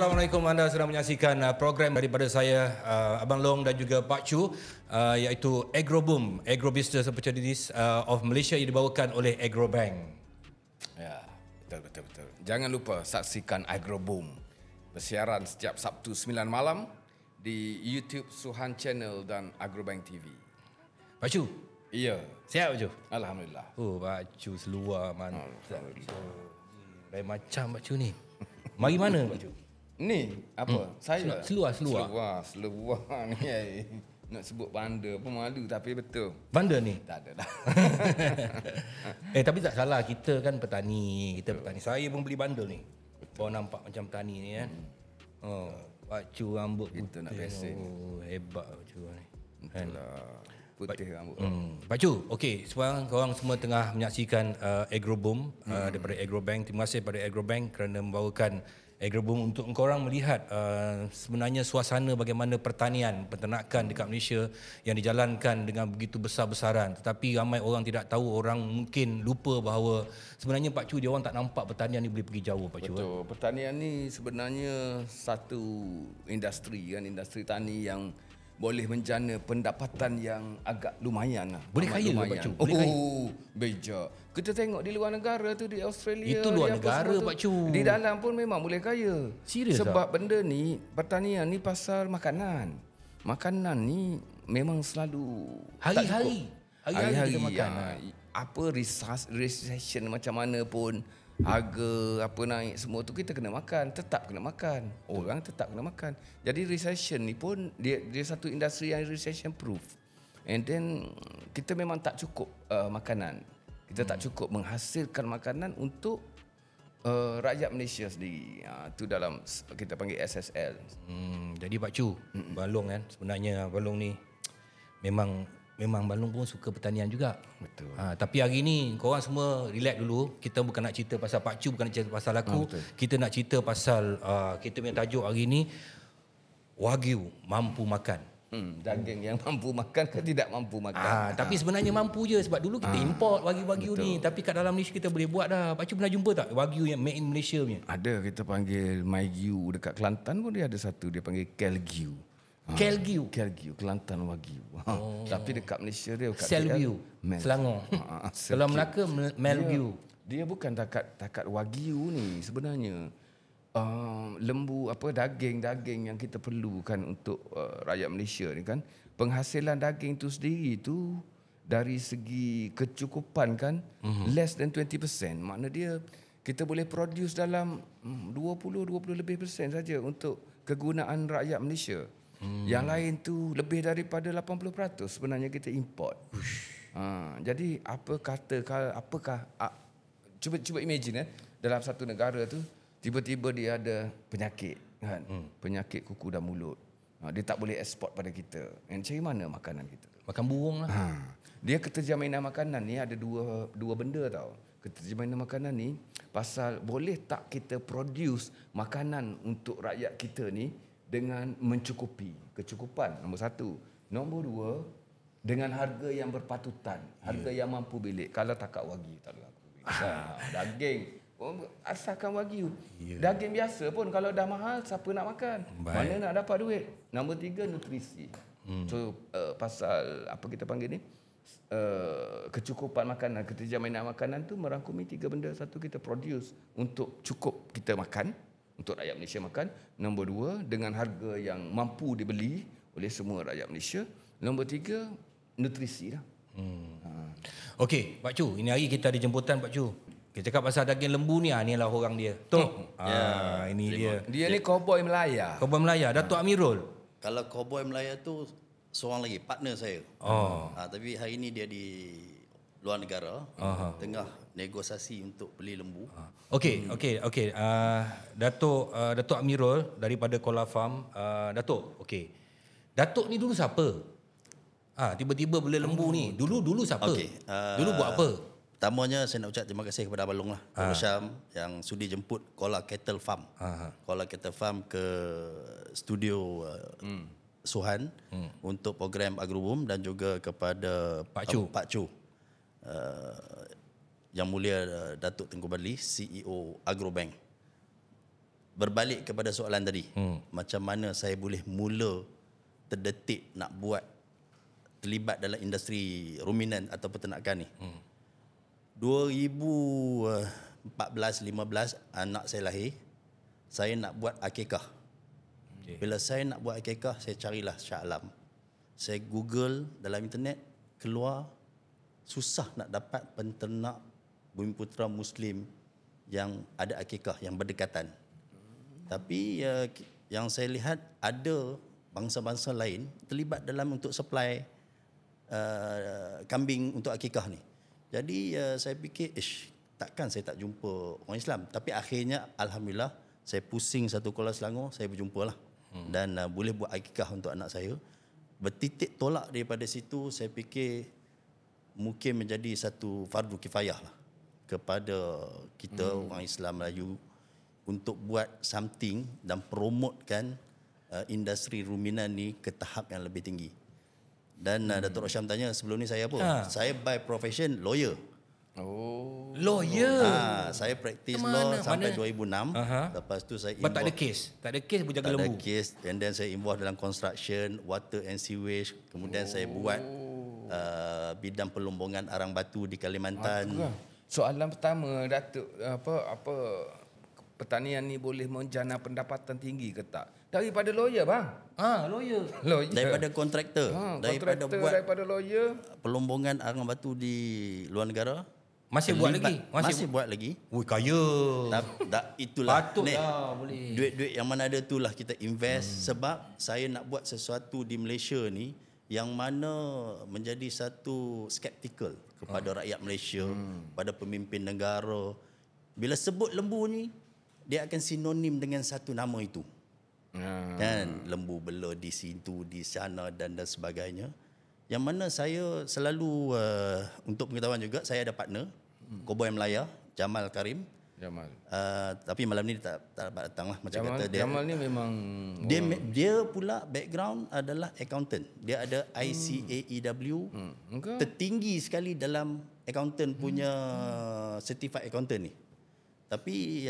Assalamualaikum, anda sedang menyaksikan program daripada saya, Abang Long dan juga Pak Chu, iaitu Agroboom, Agrobusiness Opportunities of Malaysia yang dibawakan oleh Agrobank. Ya, betul. Jangan lupa saksikan Agroboom bersiaran setiap Sabtu 9 malam di YouTube Suhan Channel dan Agrobank TV. Pak Chu, Iya. sihat Pak Chu? Alhamdulillah. Pak Chu seluar mantap. Lain macam Pak Chu ni. Mari mana Pak Chu? Ni apa? Saya Seluar. Seluar ni. Nak sebut banda pun malu tapi betul. Banda ni? Tak ada dah. Tapi tak salah, kita kan petani. Saya pun beli bundle ni. Kau nampak macam petani ni kan. Pak Chu rambut Kita putih. nak pesen. Hebat Pak Chu ni. Itulah. Putih rambut. Pak Chu, okey, sekarang korang semua tengah menyaksikan Agroboom daripada Agrobank. Terima kasih pada Agrobank kerana membawakan Agroboom untuk korang melihat sebenarnya suasana bagaimana pertanian, peternakan dekat Malaysia yang dijalankan dengan begitu besar-besaran. Tetapi ramai orang tidak tahu, orang mungkin lupa bahawa sebenarnya Pak Chu, dia orang tak nampak pertanian ni boleh pergi jauh Pak Chu. Betul. Pertanian ni sebenarnya satu industri tani yang boleh menjana pendapatan yang agak lumayan lah. Boleh kaya ke Pak Chu? Boleh kaya? Bijak. Kita tengok di luar negara tu, di Australia. Itu luar negara Pak Chu. Di dalam pun memang boleh kaya. Serius Sebab benda ni, pertanian ni pasal makanan. Makanan ni memang selalu Hari-hari kita makan. Apa recession macam mana pun, harga apa naik semua tu kita kena makan, tetap kena makan. Orang tetap kena makan. Jadi recession ni pun dia satu industri yang recession proof. And then kita memang tak cukup makanan. Kita tak cukup menghasilkan makanan untuk rakyat Malaysia sendiri. Tu dalam kita panggil SSL. Jadi Pak Chu, Balong kan, sebenarnya Balong ni memang Balong pun suka pertanian juga. Betul. Tapi hari ni korang semua relax dulu. Kita bukan nak cerita pasal Pak Chu, bukan nak cerita pasal aku. Kita nak cerita pasal kita punya tajuk hari ni, Wagyu mampu makan. Daging yang mampu makan ke tidak mampu makan. Tapi sebenarnya mampu je, sebab dulu kita import Wagyu ni. Tapi kat dalam Malaysia kita boleh buat dah. Pak Chu pernah jumpa tak Wagyu yang made in Malaysia punya? Ada, kita panggil Mygyu. Dekat Kelantan pun dia ada satu, dia panggil Kelgyu. Kelgyu, Kelantan Wagyu. Tapi dekat Malaysia dia dekat Selgyu, Selangor. Kalau Melaka Melgyu. Dia bukan takat Wagyu ni sebenarnya. Lembu daging yang kita perlukan untuk rakyat Malaysia ni kan, penghasilan daging tu sendiri tu dari segi kecukupan kan less than 20%. Makna dia kita boleh produce dalam 20 lebih persen saja untuk kegunaan rakyat Malaysia. Yang lain tu lebih daripada 80% sebenarnya kita import. Jadi apakah cuba imagine dalam satu negara tu tiba-tiba dia ada penyakit kan, penyakit kuku dan mulut. Dia tak boleh ekspor pada kita. Cari mana makanan kita? Makan burung lah. Dia keterjaminan makanan ni ada dua benda tau. Keterjaminan makanan ni pasal boleh tak kita produce makanan untuk rakyat kita ni dengan mencukupi. Kecukupan nombor satu. Nombor dua, dengan harga yang berpatutan, harga yang mampu belik. Kalau takat Wagyu tak ada aku. Daging asalkan Wagyu. Daging biasa pun kalau dah mahal, siapa nak makan? Mana nak dapat duit? Nombor tiga, nutrisi. So pasal apa kita panggil ni, kecukupan makanan, keterjaminan makanan tu merangkumi tiga benda. Satu, kita produce untuk cukup kita makan, untuk rakyat Malaysia makan. Nombor dua, dengan harga yang mampu dibeli oleh semua rakyat Malaysia. Nombor tiga, nutrisi lah. Okey, Pak Chu, ini hari kita ada jemputan Pak Chu. Kita cakap pasal daging lembu ni, ni lah orang dia. Ini dia. Dia ni cowboy Melaya. Cowboy Melaya, Datuk Amirul. Kalau cowboy Melaya tu seorang lagi, partner saya. Tapi hari ni dia di luar negara, tengah negosiasi untuk beli lembu. Okey. Datuk Amirul daripada Kola Farm. Datuk, okey. Datuk ni dulu siapa? Tiba-tiba beli lembu ni. Dulu siapa? Dulu buat apa? Pertamanya saya nak ucap terima kasih kepada Abang Long lah, Abang Syam yang sudi jemput Kola Cattle Farm. Kola Cattle Farm ke studio Suhan untuk program Agroboom, dan juga kepada Pak Chu. Yang Mulia Datuk Tengku Badli, CEO Agrobank. berbalik kepada soalan tadi, macam mana saya boleh mula terdetik nak buat terlibat dalam industri ruminan atau peternakan ni. 2014-15 anak saya lahir, saya nak buat akikah. Bila saya nak buat akikah, saya carilah Shah Alam. Saya Google dalam internet, keluar susah nak dapat penternak Bumiputera Muslim yang ada akikah, yang berdekatan. Tapi yang saya lihat ada bangsa-bangsa lain terlibat dalam untuk supply kambing untuk akikah ni. Jadi saya fikir, takkan saya tak jumpa orang Islam. Tapi akhirnya alhamdulillah saya pusing satu Kuala Selangor, saya berjumpa lah. Dan boleh buat akikah untuk anak saya. Bertitik tolak daripada situ, saya fikir mungkin menjadi satu fardu kifayah lah kepada kita orang Islam Melayu untuk buat something dan promotekan industri ruminan ni ke tahap yang lebih tinggi. Dan Datuk Rosyam tanya sebelum ni saya apa? Saya by profession lawyer. Oh. Lawyer. Saya practice law sampai 2006. Lepas tu saya tak ada kes. Tak ada kes berjaga lembu. Tak ada kes. And then saya involved dalam construction, water and sewage. Kemudian saya buat bidang pelombongan arang batu di Kalimantan. Soalan pertama, Datuk, apa pertanian ni boleh menjana pendapatan tinggi ke tak? Daripada lawyer bang. Lawyer. Daripada kontraktor. Daripada lawyer. Pelombongan arang batu di luar negara. Masih buat lagi? Masih buat lagi. Ui, kaya. Itulah. Patutlah boleh. Duit-duit yang mana ada itulah kita invest. Sebab saya nak buat sesuatu di Malaysia ni yang mana menjadi satu skeptical kepada rakyat Malaysia, pada pemimpin negara. Bila sebut lembu ni, dia akan sinonim dengan satu nama itu. Kan, lembu bela di situ, di sana dan sebagainya. Yang mana saya selalu untuk pengetahuan juga, saya ada partner Cowboy Melaya, Jamal Karim. Tapi malam ni tak dapat datang lah. Macam kata dia, Jamal ni memang dia pula background adalah accountant. Dia ada ICAEW, tertinggi sekali dalam accountant punya certified accountant ni. Tapi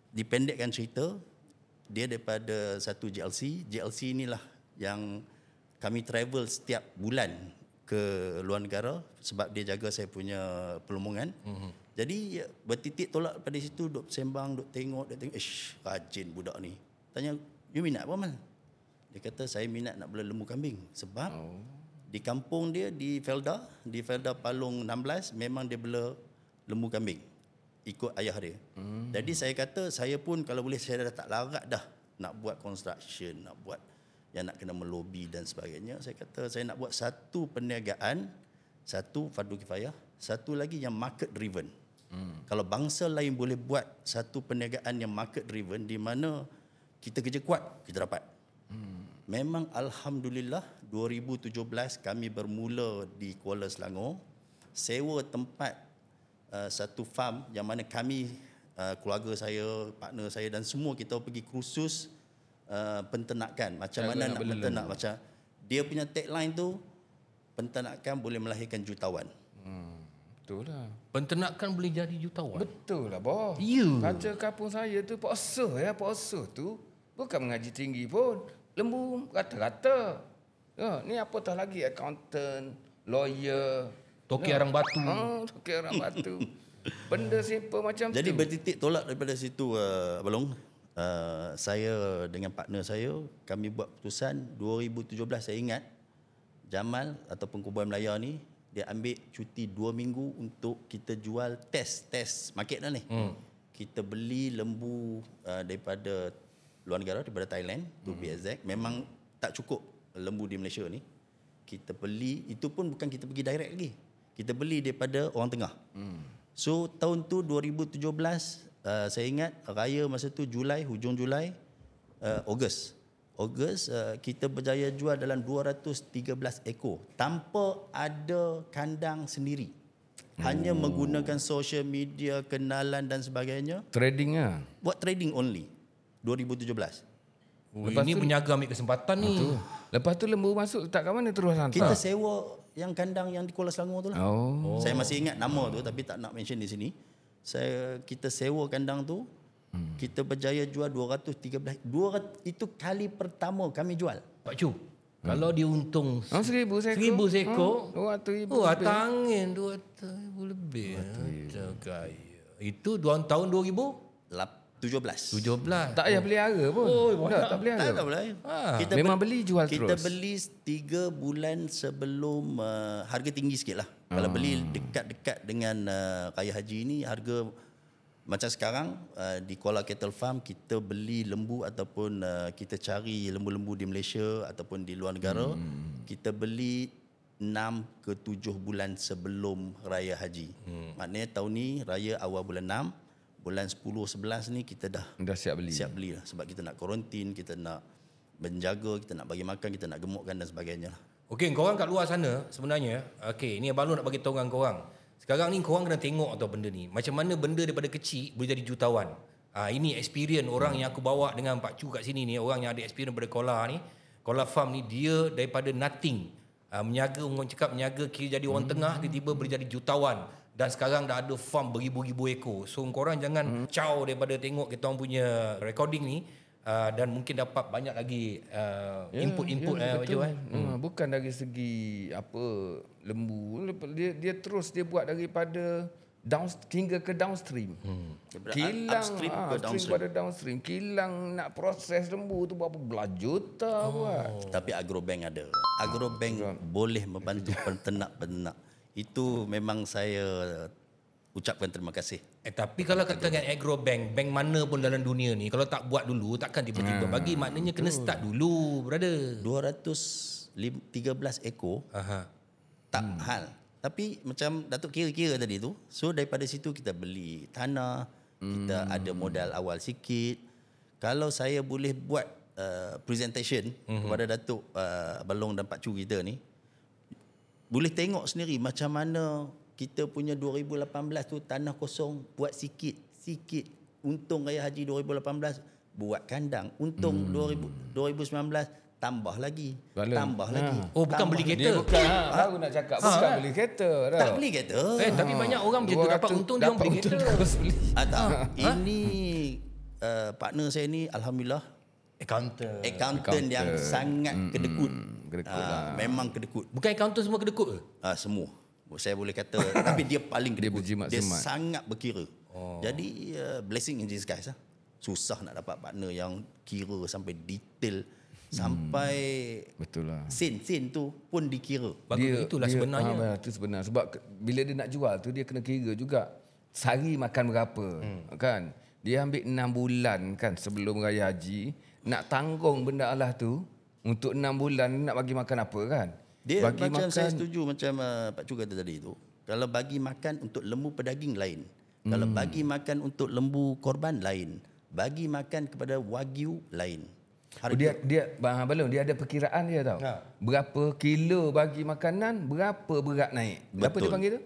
dipendekkan cerita, dia daripada satu GLC. GLC inilah yang kami travel setiap bulan ke luar negara sebab dia jaga saya punya pelombongan. Jadi bertitik tolak pada situ, duk sembang, duk tengok. Rajin budak ni. Tanya, you minat apa Mal? Dia kata, saya minat nak bela lembu kambing. Sebab di kampung dia, di Felda Palung 16, memang dia bela lembu kambing. Ikut ayah dia. Jadi saya kata, saya pun kalau boleh saya dah tak larat dah nak buat construction, nak buat yang nak kena melobi dan sebagainya. Saya kata saya nak buat satu perniagaan, satu fardu kifayah, satu lagi yang market driven. Kalau bangsa lain boleh buat satu perniagaan yang market driven di mana kita kerja kuat, kita dapat. Memang alhamdulillah 2017 kami bermula di Kuala Selangor, sewa tempat satu farm yang mana kami keluarga saya, partner saya dan semua kita pergi kursus penternakan. Macam mana nak penternak, macam dia punya tagline tu, penternakan boleh melahirkan jutawan. Betul lah. Penternakan boleh jadi jutawan. Betul lah bos. Ya. Kaca kampung saya tu Pak Osoh tu bukan mengaji tinggi pun. Lembu rata-rata. Ni apatah lagi accountant, lawyer, Toki arang batu. Toki arang batu. Benda simple macam Jadi tu. bertitik tolak daripada situ Balong. Saya dengan partner saya, kami buat keputusan 2017 saya ingat Jamal ataupun Cowboy Melaya ni dia ambil cuti 2 minggu untuk kita jual test market dah ni. Kita beli lembu daripada luar negara, daripada Thailand, to be exact. Memang tak cukup lembu di Malaysia ni. Kita beli, itu pun bukan kita pergi direct lagi. Kita beli daripada orang tengah. So tahun tu 2017 saya ingat raya masa tu Julai, hujung Julai, Ogos kita berjaya jual dalam 213 ekor tanpa ada kandang sendiri. Hanya menggunakan social media, kenalan dan sebagainya. Trading lah. Buat trading only 2017. Ini penjaga ambil kesempatan ni. Lepas tu lembu masuk tak kat mana terus hantar? Kita sewa yang kandang yang di Kuala Selangor tu lah. Saya masih ingat nama tu tapi tak nak mention di sini. Kita sewa kandang tu Kita berjaya jual 213. 200 itu kali pertama kami jual. Pak Chu, kalau dia untung 1,000 seekor. 1,000 seekor. 200,000. Oh, angin 200,000 lebih. Macam kaya. Itu tahun 2017. 17. Tak payah pelihara pun. Tak pelihara. Tak boleh. Kita Memang beli jual kita terus. beli 3 bulan sebelum harga tinggi sikit lah. Kalau beli dekat-dekat dengan Raya Haji ni harga macam sekarang di Kuala Cattle Farm kita beli lembu ataupun kita cari lembu-lembu di Malaysia ataupun di luar negara, kita beli 6 ke 7 bulan sebelum Raya Haji. Maknanya tahun ni raya awal bulan 6, bulan 10 11 ni kita dah siap beli. Siap beli lah sebab kita nak kuarantin, kita nak menjaga, kita nak bagi makan, kita nak gemukkan dan sebagainya lah. Okey, korang kat luar sana sebenarnya, okey, ni Abang Long nak bagi tahu dengan korang. Sekarang ni korang kena tengok tau benda ni. Macam mana benda daripada kecil boleh jadi jutawan. Ini experience orang yang aku bawa dengan Pak Chu kat sini ni, orang yang ada experience daripada Kola ni. Kola Farm ni dia daripada nothing. Menyaga, orang cakap menyaga kira jadi orang tengah, tiba-tiba boleh jadi jutawan. Dan sekarang dah ada farm beribu-ribu ekor. So korang jangan caw daripada tengok kita orang punya recording ni. Dan mungkin dapat banyak lagi input-input betul. Bukan dari segi apa lembu, dia terus dia buat daripada hingga ke downstream. Kilang Upstream ke downstream pada downstream. Kilang nak proses lembu tu berapa belas juta buat. Tapi Agrobank ada. Agrobank boleh membantu peternak-peternak. Itu memang saya ucapkan terima kasih. Tapi kalau kata dengan Agrobank, bank mana pun dalam dunia ni, kalau tak buat dulu, takkan tiba-tiba bagi. Maknanya kena start dulu, brother. 213 ekor, tak hal. Tapi macam Datuk kira-kira tadi tu, so daripada situ kita beli tanah, kita ada modal awal sikit. Kalau saya boleh buat presentation kepada Datuk Abang Long dan Pak Chu kita ni, boleh tengok sendiri macam mana kita punya 2018 tu tanah kosong buat sikit untung Raya Haji 2018 buat kandang, untung 2019 tambah lagi. Oh, bukan beli kereta. Dia bukan baru nak cakap bukan beli kereta dah. Tak beli kereta. Tapi banyak orang macam tu dapat untung dia orang beli kereta. Tak. Ini partner saya ni alhamdulillah accountant yang sangat kedekut. Memang kedekut. Bukan accountant semua kedekut ke? Semua. Saya boleh kata tapi dia paling kedekut. Dia sangat berkira. Jadi blessing in disguise lah. Susah nak dapat partner yang kira sampai detail sampai betul lah. Sen tu pun dikira. Itulah sebenarnya. Itu sebenar sebab bila dia nak jual tu dia kena kira juga sehari makan berapa kan. Dia ambil 6 bulan kan sebelum Raya Haji nak tanggung benda Allah tu untuk 6 bulan nak bagi makan apa kan. Dia bagi macam makan, saya setuju macam Pak Chu kata tadi tu. Kalau bagi makan untuk lembu pedaging lain. Kalau bagi makan untuk lembu korban lain. Bagi makan kepada wagyu lain. Dia Bang Balong dia ada perkiraan dia tau. Berapa kilo bagi makanan, berapa berat naik. Betul. Apa dia panggil tu?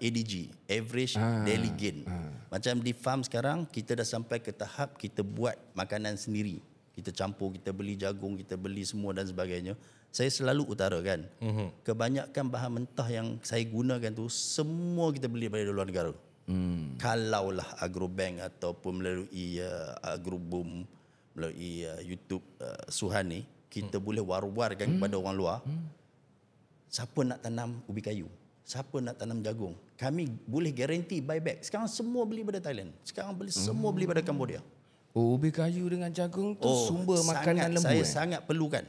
ADG, average daily gain. Macam di farm sekarang kita dah sampai ke tahap kita buat makanan sendiri. Kita campur, kita beli jagung, kita beli semua dan sebagainya. Saya selalu utarakan, kebanyakan bahan mentah yang saya gunakan tu semua kita beli daripada luar negara. Kalaulah Agrobank ataupun melalui Agroboom, melalui YouTube Suhan ni, kita boleh war-warkan kepada orang luar. Siapa nak tanam ubi kayu? Siapa nak tanam jagung? Kami boleh guarantee buyback. Sekarang semua beli pada Thailand. Sekarang semua beli pada Cambodia. Ubi kayu dengan jagung tu sumber makanan lembu. Saya sangat perlukan.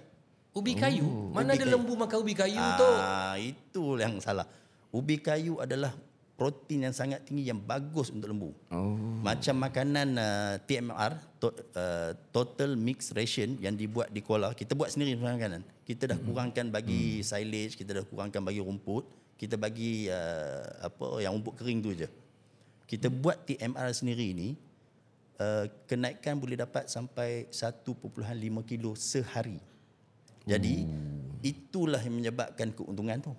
Ubi kayu? Mana ada lembu makan ubi kayu tu? Itu yang salah. Ubi kayu adalah protein yang sangat tinggi yang bagus untuk lembu. Macam makanan TMR, Total Mixed Ration yang dibuat di Kuala, kita buat sendiri makanan. Kita dah kurangkan bagi silage, kita dah kurangkan bagi rumput, kita bagi yang rumput kering tu je. Kita buat TMR sendiri ni, kenaikan boleh dapat sampai 1.5 kilo sehari. Jadi itulah yang menyebabkan keuntungan tu.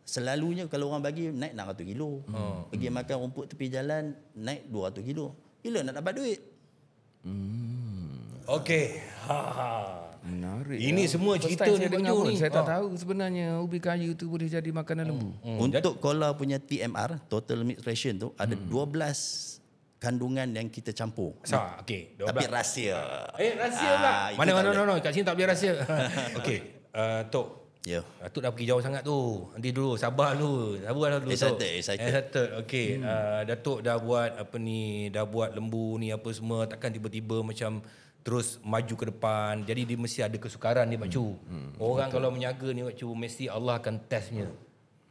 Selalunya kalau orang bagi naik 600 kilo. Pergi makan rumput tepi jalan naik 200 kilo. Bila nak dapat duit? Okey. Menarik. Ini semua cerita ni Pak Chu ni. Saya tak tahu sebenarnya ubi kayu tu boleh jadi makanan lembu. Untuk Kola punya TMR, Total Mixed Ration tu ada 12 kandungan yang kita campur. Okey, Tapi rahsia. Rahsia pula. itu Mana tak mana boleh. no, kat sini tak boleh rahsia. Okey, Tok. Ya. Tok dah pergi jauh sangat tu. Nanti dulu sabar dulu. Sabar dulu Tok. Excited. Okey, Datuk dah buat apa ni, dah buat lembu ni apa semua, takkan tiba-tiba macam terus maju ke depan. Jadi dia mesti ada kesukaran ni Pak Cu. Orang kalau menyaga ni Pak Cu, mesti Allah akan testnya.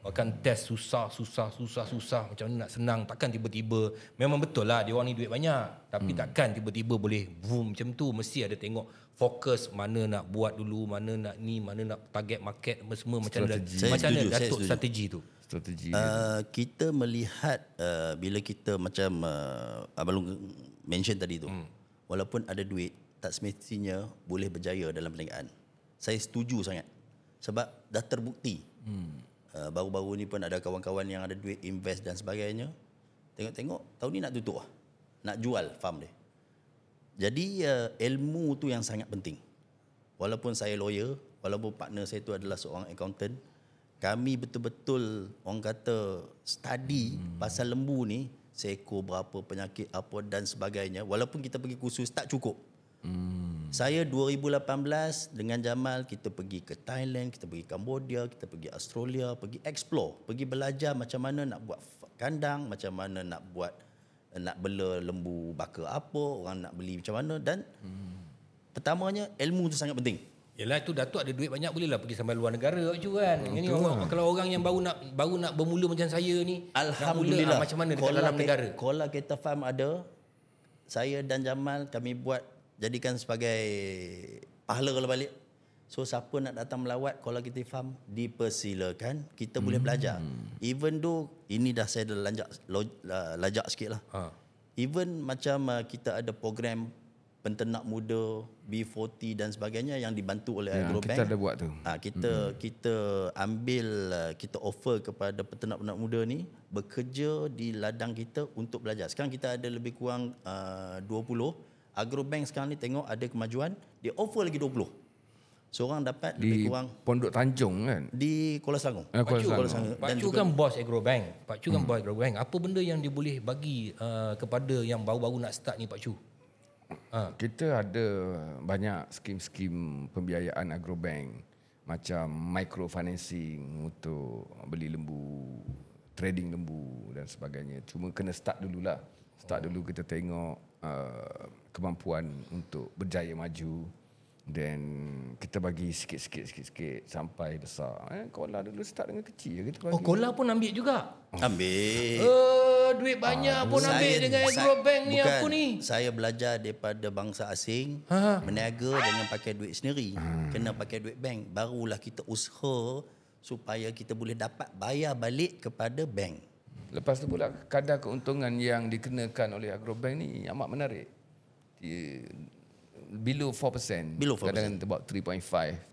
Akan test susah macam mana nak senang. Takkan tiba-tiba, memang betul lah dia orang ni duit banyak, tapi takkan tiba-tiba boleh boom macam tu. Mesti ada tengok fokus mana nak buat dulu, mana nak ni, mana nak target market apa semua. Macam mana Datuk strategi tu? Strategi Kita melihat bila kita macam Abang Long mention tadi tu, walaupun ada duit, tak semestinya boleh berjaya dalam perniagaan. Saya setuju sangat. Sebab dah terbukti. Baru-baru ni pun ada kawan-kawan yang ada duit invest dan sebagainya. Tengok-tengok tahun ni nak tutup lah. Nak jual farm dia. Jadi ilmu tu yang sangat penting. Walaupun saya lawyer, walaupun partner saya tu adalah seorang accountant, kami betul-betul orang kata study pasal lembu ni, seekor berapa, penyakit apa dan sebagainya. Walaupun kita pergi kursus tak cukup. Saya 2018 dengan Jamal, kita pergi ke Thailand, kita pergi Cambodia, kita pergi Australia, pergi explore, pergi belajar macam mana nak buat kandang, macam mana nak bela lembu baka apa, orang nak beli macam mana. Dan pertamanya ilmu tu sangat penting. Yelah, tu Datuk ada duit banyak, bolehlah pergi sampai luar negara Cu kan. Ini kalau orang yang baru nak bermula macam saya ni, Alhamdulillah, nak mula, macam mana dekat dalam negara? Kola Kettle Farm ada. Saya dan Jamal kami buat, jadikan sebagai pahala kalau balik. So siapa nak datang melawat Kola Kettle Farm, dipersilakan, kita boleh belajar. Even though ini dah saya dah lajak sikit lah. Even macam kita ada program penternak muda, B40 dan sebagainya yang dibantu oleh Agrobank. Kita ada buat tu. Kita ambil, kita offer kepada peternak-peternak muda ni bekerja di ladang kita untuk belajar. Sekarang kita ada lebih kurang 20. Agrobank sekarang ni tengok ada kemajuan, dia offer lagi 20. Seorang dapat lebih kurang Pondok Tanjung kan? di Kuala Selangor. Kuala Selangor. Pak Cu kan bos Agrobank. Pak Cu kan bos Agrobank. Apa benda yang dia boleh bagi kepada yang baru-baru nak start ni Pak Cu? Kita ada banyak skim-skim pembiayaan Agrobank, macam microfinancing untuk beli lembu, trading lembu dan sebagainya. Cuma kena start dululah. Start dulu, kita tengok kemampuan untuk berjaya maju, dan kita bagi sikit-sikit sampai besar. Kola dulu start dengan kecil, kita bagi. Kola pun ambil juga? Ambil. Duit banyak pun ambil dengan Agrobank ni. Bukan, apa ni? saya belajar daripada bangsa asing. Berniaga dengan pakai duit sendiri. Kena pakai duit bank. Barulah kita usaha supaya kita boleh dapat bayar balik kepada bank. Lepas tu pula kadar keuntungan yang dikenakan oleh Agrobank ni amat menarik. Below 4%. Kadang-kadang about 3.5,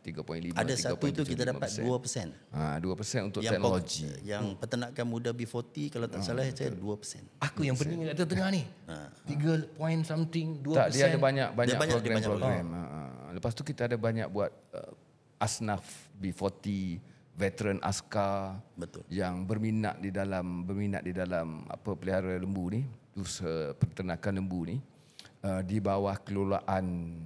3.5. Ada satu itu kita dapat 2%. 2% untuk yang teknologi. Yang peternakan muda B40 kalau tak salah saya 2%. Aku yang pening kat tengah ni. 3 point something, 2%. Tak, dia ada banyak Dia program. Lepas tu kita ada banyak buat asnaf B40, veteran askar. Betul. Yang berminat di dalam apa pelihara lembu ni, usaha peternakan lembu ni. Di bawah kelolaan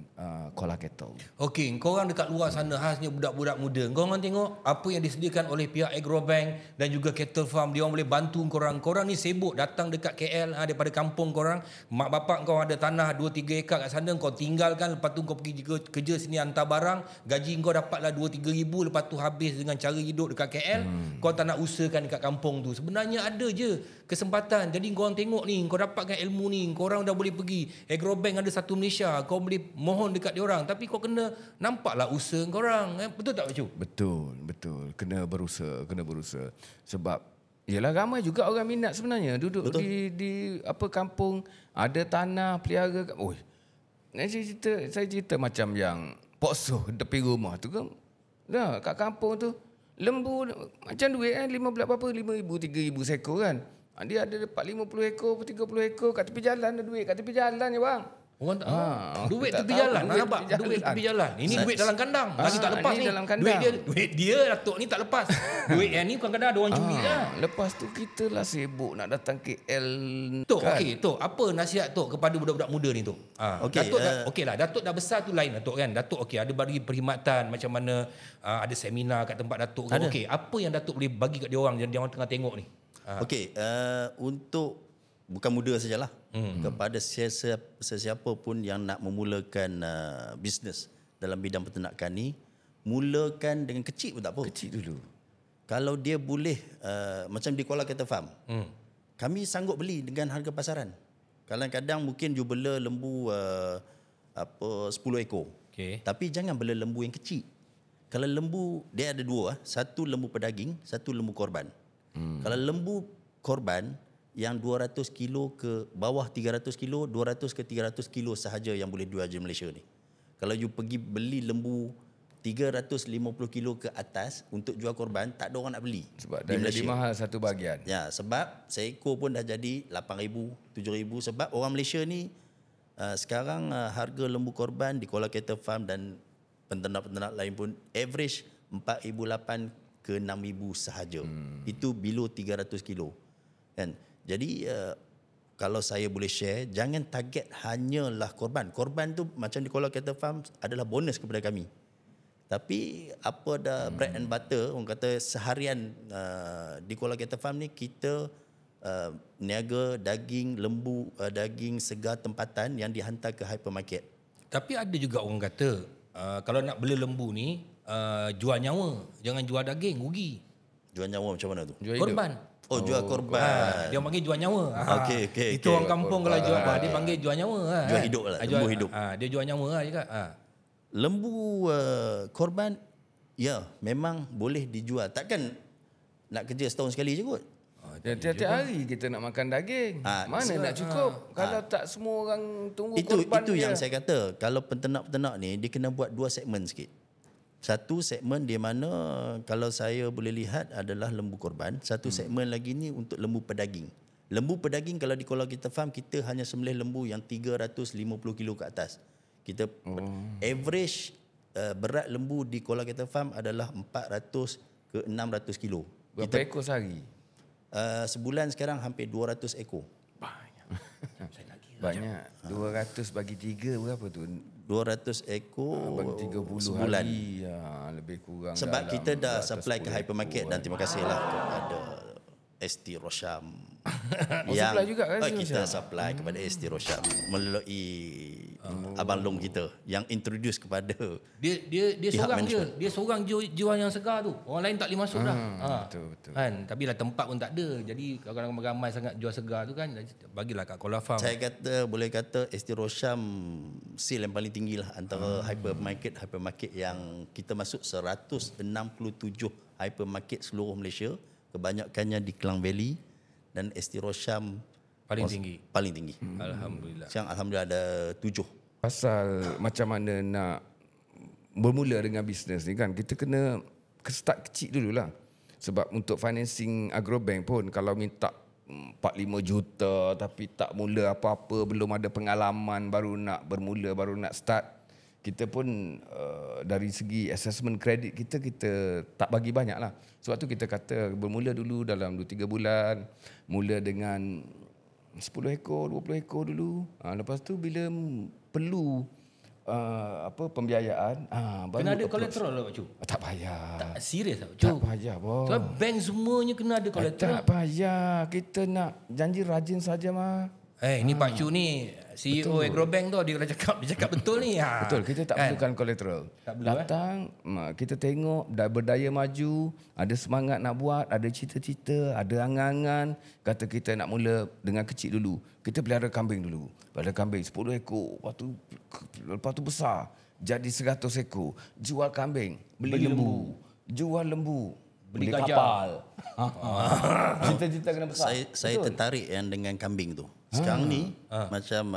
Kola Kettle. Okey, korang dekat luar sana khasnya budak-budak muda. Korang tengok apa yang disediakan oleh pihak Agrobank dan juga Kettle Farm. Dia orang boleh bantu korang. Korang ni sibuk datang dekat KL daripada kampung korang. Mak bapak kau ada tanah 2-3 ekar kat sana, kau tinggalkan, lepas tu kau pergi kerja sini hantar barang, gaji kau dapatlah 2-3 ribu, lepas tu habis dengan cara hidup dekat KL. Kau tak nak usahakan dekat kampung tu. Sebenarnya ada je kesempatan. Jadi korang tengok ni, kau dapatkan ilmu ni, korang dah boleh pergi Agrobank ada satu Malaysia, kau boleh mohon dekat dia orang, tapi kau kena nampaklah usaha kau orang. Betul tak Pak Cu? Betul. Kena berusaha. Sebab yalah ramai juga orang minat sebenarnya duduk di apa kampung, ada tanah pelihara. Saya cerita macam yang Pokso tepi rumah tu kan. Dah kat kampung tu lembu macam duit 5,000 3,000 seekor kan. Dia ada dapat 50 ekor, 30 ekor kat tepi jalan, ada duit kat tepi jalan je bang. Orang tak duit tak tepi tahu, jalan. duit Nampak? tepi Duit jalan. tepi jalan. Ini duit dalam kandang. Lagi tak lepas ni ni. dalam kandang. Duit dia Datuk ni tak lepas. Duit yang ni kadang-kadang ada orang curi je. Lepas tu kita lah sibuk nak datang KL. Tok, okey, Tok, apa nasihat Tok kepada budak-budak muda ni, Tok? Okey, Datuk okeylah, Datuk dah besar tu lain lah, Tok kan. Datuk okey, ada bagi perkhidmatan macam mana ada seminar kat tempat Datuk. Okey, apa yang Datuk boleh bagi kat dia orang yang dia orang tengah tengok ni? Okey, untuk bukan muda sajalah, kepada sesiapa pun yang nak memulakan bisnes dalam bidang peternakan ni, mulakan dengan kecil pun tak apa. Kecil dulu. Kalau dia boleh macam di Kuala Kettle Farm, kami sanggup beli dengan harga pasaran. Kadang-kadang mungkin you bela lembu 10 ekor. Okey. Tapi jangan bela lembu yang kecil. Kalau lembu, dia ada dua, satu lembu pedaging, satu lembu korban. Kalau lembu korban yang 200 kilo ke bawah 300 kilo, 200 ke 300 kilo sahaja yang boleh jual di Malaysia ni. Kalau you pergi beli lembu 350 kilo ke atas untuk jual korban, tak ada orang nak beli. Sebab dah jadi mahal satu bahagian. Ya, sebab seekor pun dah jadi 8,000, 7,000 sebab orang Malaysia ni sekarang harga lembu korban di Kuala Kettle Farm dan penternak-penternak lain pun average 4,800 ke 6,000 sahaja. Itu below 300 kilo. Kan? Jadi kalau saya boleh share, jangan target hanyalah korban. Korban tu macam di Kuala Kettle Farm adalah bonus kepada kami. Tapi apa dah bread and butter, orang kata seharian di Kuala Kettle Farm ni kita niaga daging lembu, daging segar tempatan yang dihantar ke hypermarket. Tapi ada juga orang kata kalau nak beli lembu ni jual nyawa, jangan jual daging, rugi. Jual nyawa macam mana tu? Jual Korban. Oh, jual korban. Dia panggil jual nyawa. Okey. Itu orang kampung kalau jual dia panggil jual nyawa. Jual hidup lah, lembu hidup. Dia jual nyawa lah juga. Lembu korban, ya memang boleh dijual. Takkan nak kerja setahun sekali je kot. Tiap-tiap hari kita nak makan daging. Mana nak cukup kalau tak semua orang tunggu korban Itu dia. yang saya kata. Kalau penternak-penternak ni dia kena buat dua segmen sikit. Satu segmen di mana kalau saya boleh lihat adalah lembu korban. Satu segmen lagi ni untuk lembu pedaging. Lembu pedaging kalau di Kuala Kettle Farm kita hanya sembelih lembu yang 350 kilo ke atas. Kita average berat lembu di Kuala Kettle Farm adalah 400 ke 600 kilo. Berapa ekor sehari? Sebulan sekarang hampir 200 ekor. Banyak. 200 bagi 3 berapa tu? 200 ekor Bagi 30 sebulan. hari. Lebih kurang. Sebab dalam kita dah 210 supply ke hypermarket dan terima kasihlah kepada ST Rosham. supply juga kan kita supply kepada ST Rosham melalui Abang Long kita yang introduce kepada Dia pihak seorang management. dia seorang jual yang segar tu. Orang lain tak boleh masuk dah. Betul. Kan, tapi lah tempat pun tak ada. Jadi kalau ramai sangat jual segar tu kan, bagilah kat Kuala Farm. Saya kata boleh kata ST Rosham sale yang paling tinggi lah antara hypermarket yang kita masuk 167 hypermarket seluruh Malaysia, kebanyakannya di Klang Valley, dan ST Rosham Paling tinggi. Paling tinggi. Alhamdulillah. Sekarang alhamdulillah ada 7. Pasal macam mana nak bermula dengan bisnes ni kan, kita kena start kecil dululah. Sebab untuk financing agrobank pun kalau minta 4-5 juta tapi tak mula apa-apa, belum ada pengalaman, baru nak bermula, baru nak start, kita pun dari segi assessment kredit kita tak bagi banyak lah. Sebab tu kita kata bermula dulu dalam 2-3 bulan, mula dengan 10 ekor, 20 ekor dulu. Lepas tu bila perlu pembiayaan, baru Kena ada kolesterol lah Pak Cu. tak payah. Tak serius tak Pak Cu. Tak payah, boh. Sebab bank semuanya kena ada kolesterol. Tak payah. Kita nak janji rajin saja mah. Ni Pak Cu ni CEO Agrobank tu, dia cakap betul ni. Betul, kita tak perlukan kolateral. Datang, kita tengok dah berdaya maju, ada semangat nak buat, ada cita-cita, ada angan-angan. Kata kita nak mula dengan kecil dulu. Kita pelihara kambing dulu. Pelihara kambing 10 ekor, lepas tu besar. Jadi 100 ekor. Jual kambing, beli lembu. Jual lembu, beli kapal. Cita-cita kena besar. Saya tertarik yang dengan kambing tu. Sekarang ni macam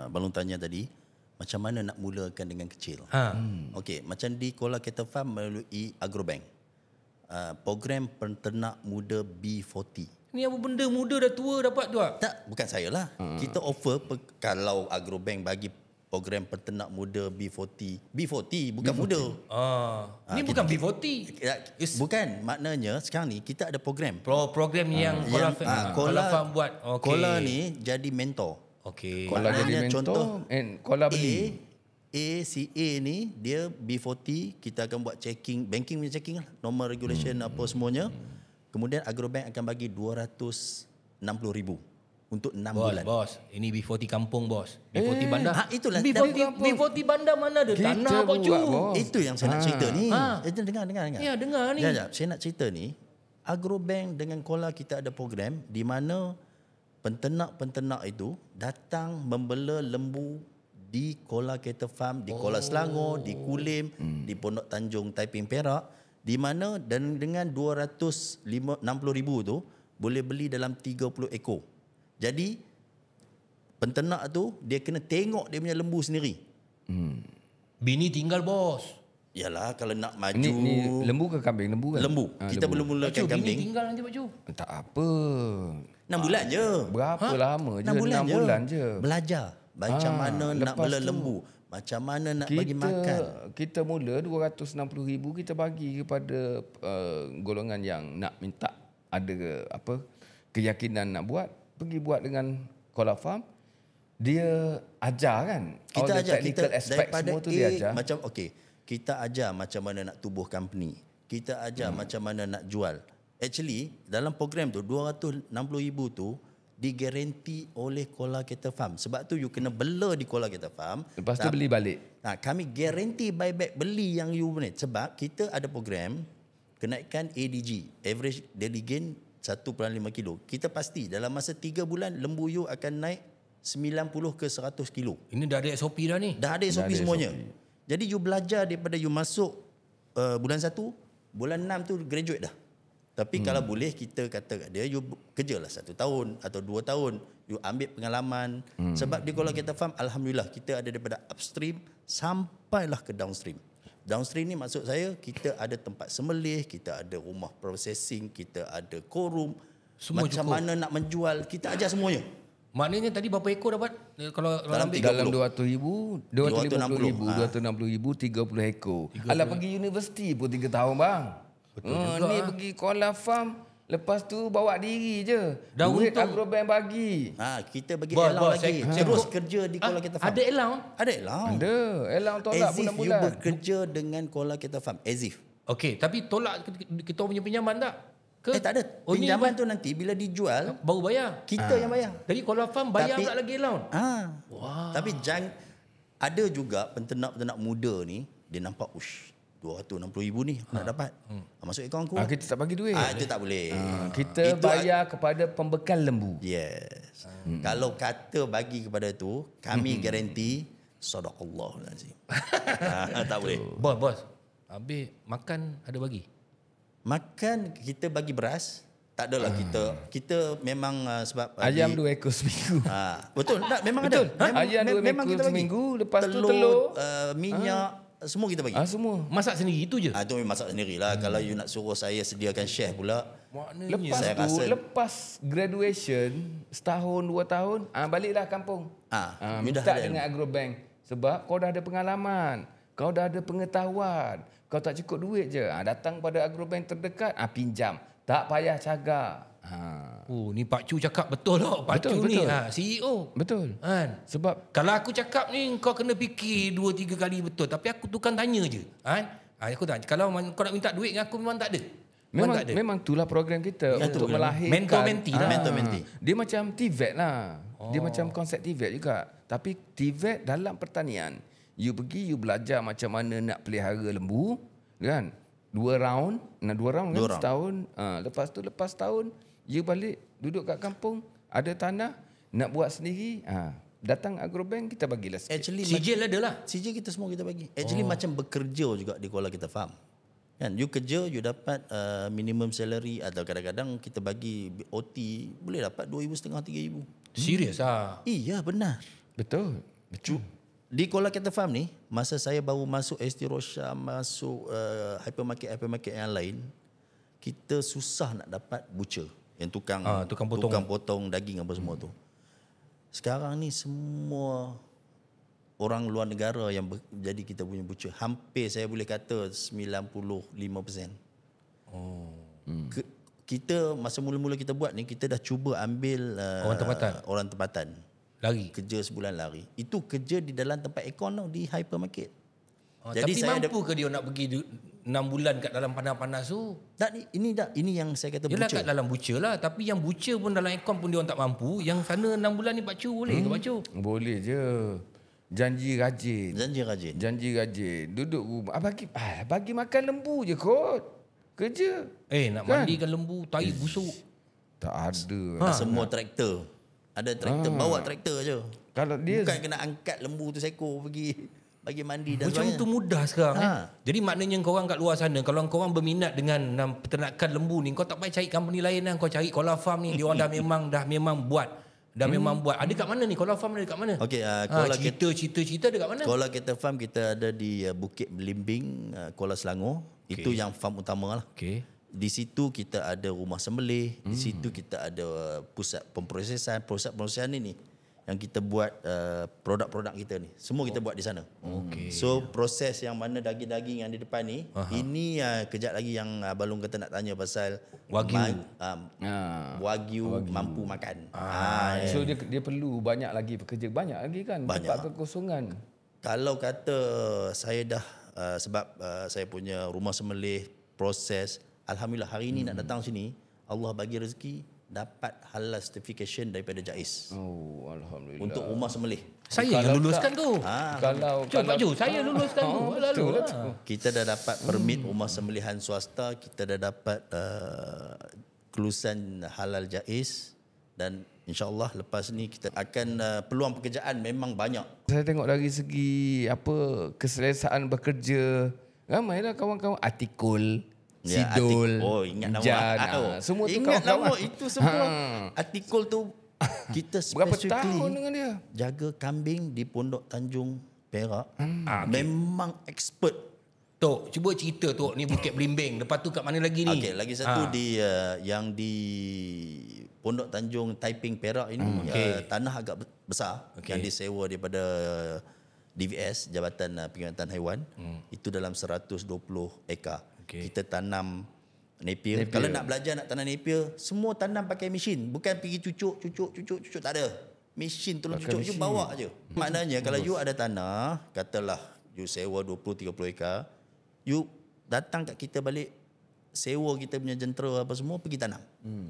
Balung tanya tadi, macam mana nak mulakan dengan kecil. Okey, macam di Kuala Kettle Farm melalui Agrobank. Program penternak muda B40. Ni apa benda muda dah tua dapat tu ah? Tak, bukan saya lah. Kita offer kalau Agrobank bagi program peternak muda B40 bukan muda. Ni bukan B40. Bukan, maknanya sekarang ni kita ada program. Program yang Kola Farm buat. Kola ni jadi mentor. Okey. Kola jadi mentor, contoh Kola beli. si A ni dia B40, kita akan buat checking, banking punya checking lah, normal regulation apa semuanya. Kemudian Agrobank akan bagi 260,000 untuk 6 bulan. Bos, ini B40 kampung bos. B40 bandar. Itulah. B40 bandar mana ada Kita tanah buat, Pak Cu. bos. Itu yang saya nak cerita ni. Dengar. Ya, dengar ni. Sekejap, saya nak cerita ni. Agrobank dengan Kola kita ada program di mana penternak-penternak itu datang membela lembu di Kola Cattle Farm, di Kola Selangor, di Kulim, di Pondok Tanjung, Taiping, Perak, di mana dan dengan 260,000 tu boleh beli dalam 30 ekor. Jadi penternak tu dia kena tengok dia punya lembu sendiri. Bini tinggal bos. Yalah, kalau nak maju Ni lembu ke kambing? Lembu kan? lembu. Kita belum mulakan Pak Cu, bini kambing. tinggal nanti Pak Cu. Tak apa. 6 bulan je. Berapa lama je? 6 bulan, 6 bulan je. Belajar macam mana nak lepas bela tu, lembu, macam mana nak bagi makan. Kita mula 260,000 kita bagi kepada golongan yang nak minta ada keyakinan nak buat, pergi buat dengan Kola Farm. Dia ajar kan. Kita all the ajar technical kita aspect daripada semua tu dia ajar. macam kita ajar macam mana nak tubuh company. Kita ajar macam mana nak jual. Actually dalam program tu 260,000 tu digaranti oleh Kola Cattle Farm. Sebab tu you kena bela di Kola Cattle Farm. Lepas tu beli balik. Kami guarantee buyback beli yang you ni. Sebab kita ada program kenaikan ADG, average daily gain 1.5 kilo. Kita pasti dalam masa 3 bulan lembu you akan naik 90 ke 100 kilo. Ini dah ada SOP dah ni. Dah ada SOP semuanya. Jadi you belajar daripada you masuk bulan 1, bulan 6 tu graduate dah. Tapi kalau boleh kita kata kat dia, you kerjalah 1 tahun atau 2 tahun. You ambil pengalaman. Sebab di Kola Cattle Farm, Alhamdulillah kita ada daripada upstream sampailah ke downstream. Downstream ni maksud saya, kita ada tempat sembelih, kita ada rumah processing, kita ada korum. Semua macam cukup. mana nak menjual, kita ajar semuanya. Maknanya tadi berapa ekor dapat? Kalau Dalam ambil 30. Dalam 200,000, 250,000, 260,000, 30 ekor. Alah pergi universiti pun 3 tahun bang. Ni pergi Kola Farm, lepas tu bawa diri je. Dah Duit untung. Agrobank bagi. Kita bagi Bos, allowance bos, lagi. saya Terus kerja di Kola Cattle Farm. Ada allowance? Ada allowance. Ada. Elang tolak As if you bulan-bulan. bekerja dengan Kola Cattle Farm. As if. Okey, tapi tolak kita punya pinjaman tak? Tak ada. Oh, ni Pinjaman tu nanti bila dijual, baru bayar. kita yang bayar. Jadi Kola Farm bayar Tapi- pula lagi allowance. Tapi jangan, ada juga penternak-penternak muda ni, dia nampak, 260,000 ni nak dapat. Masuk akaun aku. Kita tak bagi duit. Itu tak boleh. Kita Itu bayar kepada pembekal lembu. Yes. Kalau kata bagi kepada tu, kami garanti sadaqallahu lazim. Tak boleh. Bos. Habis makan ada bagi. Makan kita bagi beras. Tak adalah kita memang sebab Ayam 2 ekor seminggu. betul. Tak, memang Betul. ada. Ayam 2 memang ekor kita bagi. seminggu, lepas tu telur, telur. minyak, semua kita bagi. Semua. Masak sendiri itu je. Itu masak sendirilah. Kalau you nak suruh saya sediakan chef pula, Maknanya Lepas Saya tu, rasa- lepas graduation, setahun, 2 tahun, baliklah kampung. you Minta dah ada dengan Agrobank. Sebab kau dah ada pengalaman, kau dah ada pengetahuan, kau tak cukup duit je. Datang pada Agrobank terdekat, pinjam. Tak payah cagak. ni Pak Cu cakap betul tau. Pak Betul, Cu ni betul. CEO. Betul. Kan? Sebab Kalau aku cakap ni kau kena fikir 2-3 kali betul. Tapi aku tukang tanya je. Aku tanya. Kalau kau nak minta duit dengan aku memang tak ada. memang itulah program kita untuk melahirkan. Mentor-mentee lah. Mentor-mentee. Dia macam TVET lah. Dia macam konsep TVET juga. Tapi TVET dalam pertanian. You pergi, you belajar macam mana nak pelihara lembu. Kan? 2 round. 2 round kan? 2 round. Setahun. Lepas tahun, you balik duduk kat kampung. Ada tanah. Nak buat sendiri. Datang Agrobank, kita bagilah sikit. Actually Sijil ada lah. CJ kita semua kita bagi. Actually macam bekerja juga di Kola Cattle Farm. Kan, you kerja, you dapat minimum salary atau kadang-kadang kita bagi OT boleh dapat 2,500 3,000. Serius ah. Iya, benar. Betul. Di Kola Cattle Farm ni, masa saya baru masuk ST Rosham, masuk hypermarket yang lain, kita susah nak dapat butcher. yang tukang tukang potong daging apa semua tu. Sekarang ni semua orang luar negara yang jadi kita punya butcher. Hampir saya boleh kata 95%. Kita masa mula-mula kita buat ni, kita dah cuba ambil orang tempatan. Lari. Kerja sebulan lari. Itu kerja di dalam tempat aircon tau, di hypermarket. Jadi tapi mampu ke dia nak pergi 6 bulan kat dalam panas-panas tu? Tak, ini yang saya kata Yelah, butcher. kat dalam butcher lah. Tapi yang butcher pun dalam aircon pun dia orang tak mampu. Yang sana 6 bulan ni Pak Cu boleh ke Pak Cu? Boleh je. Janji rajin. Janji rajin. Duduk rumah. Bagi makan lembu je kot. Kerja. Nak mandikan lembu, tai busuk. Tak ada. Semua traktor. Ada traktor, bawa traktor je. Kalau dia bukan kena angkat lembu tu seekor pergi bagi mandi dan macam sebagainya. tu mudah sekarang. Jadi maknanya korang kat luar sana, kalau korang berminat dengan peternakan lembu ni, kau tak payah cari company lain lah. Kau cari Koala Farm ni, dia orang dah memang buat. Memang buat. Ada kat mana ni? Koala Farm ada kat mana? Okey, cerita ada kat mana? Koala Cattle Farm kita ada di Bukit Belimbing, Kuala Selangor. Itu yang farm utama lah. Okey. Di situ kita ada rumah sembelih, di situ kita ada pusat pemprosesan ini yang kita buat produk-produk kita ni. Semua kita buat di sana. So proses yang mana daging-daging yang di depan ni, ini kejap lagi yang Balong kata nak tanya pasal Wagyu mampu makan. So dia perlu banyak lagi pekerja, banyak lagi kan tempat kekosongan. Kalau kata saya dah sebab saya punya rumah sembelih, proses, alhamdulillah hari ini nak datang sini, Allah bagi rezeki dapat halal certification daripada JAIS. Oh, alhamdulillah. Untuk rumah sembelih. Saya yang luluskan tu. Kalau Pak Ju, saya luluskan tu. Lalu kita dah dapat permit rumah sembelihan swasta, kita dah dapat kelulusan halal JAIS, dan InsyaAllah lepas ni kita akan peluang pekerjaan memang banyak. Saya tengok dari segi keselesaan bekerja, ramailah kawan-kawan Atikul, Sidul, ingat nama Jan, semua tu ingat kawan-kawan. nama itu semua. Atikul tu kita berapa tahun dengan dia? Jaga kambing di Pondok Tanjung Perak. Memang expert. Tok, cuba cerita Tok, ni Bukit Belimbing. Lepas tu kat mana lagi ni? Okey, lagi satu di yang di Pondok Tanjung Taiping Perak ini, tanah agak besar yang disewa daripada DVS, Jabatan Penghormatan Haiwan. Itu dalam 120 ekar. Kita tanam napier. Kalau nak belajar nak tanam napier, semua tanam pakai mesin. Bukan pergi cucuk, tak ada. Mesin tolong cucuk je, bawa je. Maknanya kalau you ada tanah, katalah you sewa 20-30 ekar, you datang kat kita balik, sewa kita punya jentera apa semua, pergi tanam.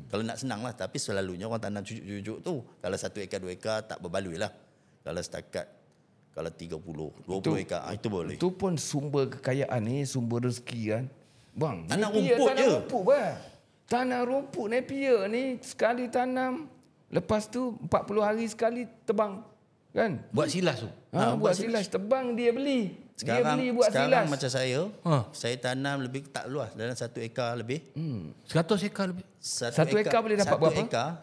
Kalau nak senang lah. Tapi selalunya orang tanam cucuk-cucuk tu, kalau 1 ekar 2 ekar tak berbaloi lah. Kalau setakat, kalau 30, 20 ekar, itu boleh. Itu pun sumber kekayaan ni, sumber rezeki kan. Bang, tanah rumput je. Tanah rumput napier ni sekali tanam, lepas tu 40 hari sekali tebang. Kan? Buat silas tu. Buat silas, tebang dia beli. Sekarang, dia beli buat sekarang silas. macam saya tanam lebih tak luas, dalam 1 ekar lebih. 100 ekar lebih. 1 ekar boleh dapat berapa? 1 ekar,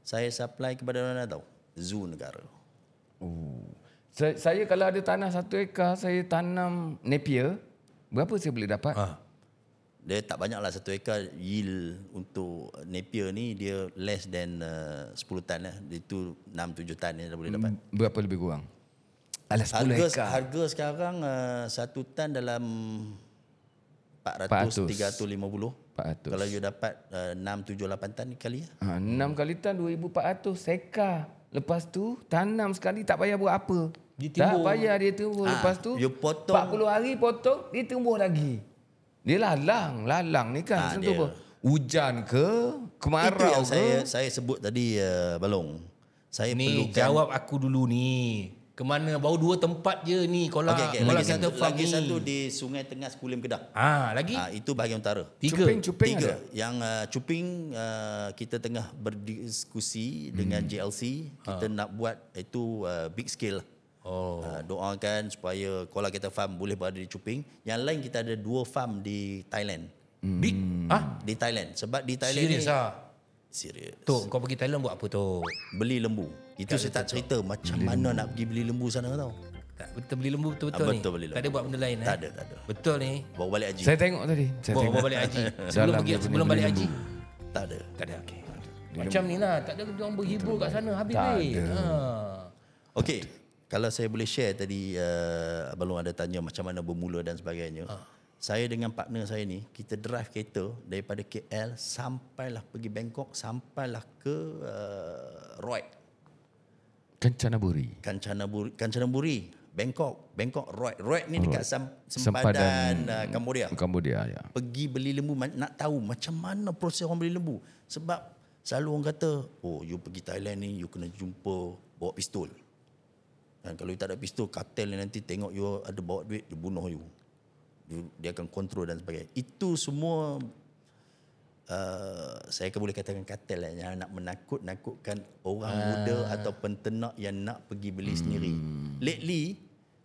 saya supply kepada mana tahu? Zoo negara. Saya kalau ada tanah 1 ekar, saya tanam napier, berapa saya boleh dapat? Dia tak banyak lah 1 ekar. Yield untuk napier ni dia less than 10 tan lah. Itu 6-7 tan ni dah boleh dapat. Berapa lebih kurang? Alah 10 ekar. Harga sekarang 1 tan dalam 400, 350. 400. Kalau you dapat 6, 7, 8 tan kali. 6 kali tan 2,400 ekar. Lepas tu tanam sekali tak payah buat apa. Tak payah dia tumbuh. Lepas tu you potong, 40 hari potong, dia tumbuh lagi. Dia lalang ni kan. Hujan ke, kemarau itu yang ke. saya sebut tadi, Balong. Saya ni perlukan. Jawab aku dulu ni. Kemana? Baru 2 tempat je ni. Lagi satu di Sungai Tengah Sekulim Kedah. Lagi? Itu bahagian utara. 3 Tiga. Yang Cuping kita tengah berdiskusi dengan JLC. Kita nak buat itu big scale. Doakan supaya Koala Cattle Farm boleh berada di Cuping. Yang lain kita ada 2 farm di Thailand. Big? Di Thailand. Sebab di Thailand Serius ni. lah? Serius. Tok, kau pergi Thailand buat apa tu? Beli lembu. Itu saya tak cerita macam mana nak pergi beli lembu sana tau. Tak, betul beli lembu betul-betul ni? Betul beli lembu. Tak ada buat benda lain? Tak ada. Betul ni? Bawa balik haji. Saya tengok tadi. Bawa balik haji. Sebelum balik haji? Tak ada. Okey. Macam ni lah, tak ada orang berhibur kat sana habis weh. Okey, kalau saya boleh share tadi Abang Long ada tanya macam mana bermula dan sebagainya. Saya dengan partner saya ni, kita drive kereta daripada KL sampailah pergi Bangkok, sampailah ke Roy. Kanchanaburi, Bangkok Roy ni dekat sempadan Cambodia ya. Pergi beli lembu, nak tahu macam mana proses orang beli lembu. Sebab selalu orang kata, oh you pergi Thailand ni you kena jumpa bawa pistol. Dan kalau you tak ada pistol, kartel ni nanti tengok you ada bawa duit, dia bunuh you. Dia akan kontrol dan sebagainya. Itu semua saya boleh katakan kartel lah, yang nak menakut-nakutkan orang muda atau penternak yang nak pergi beli sendiri. Lately,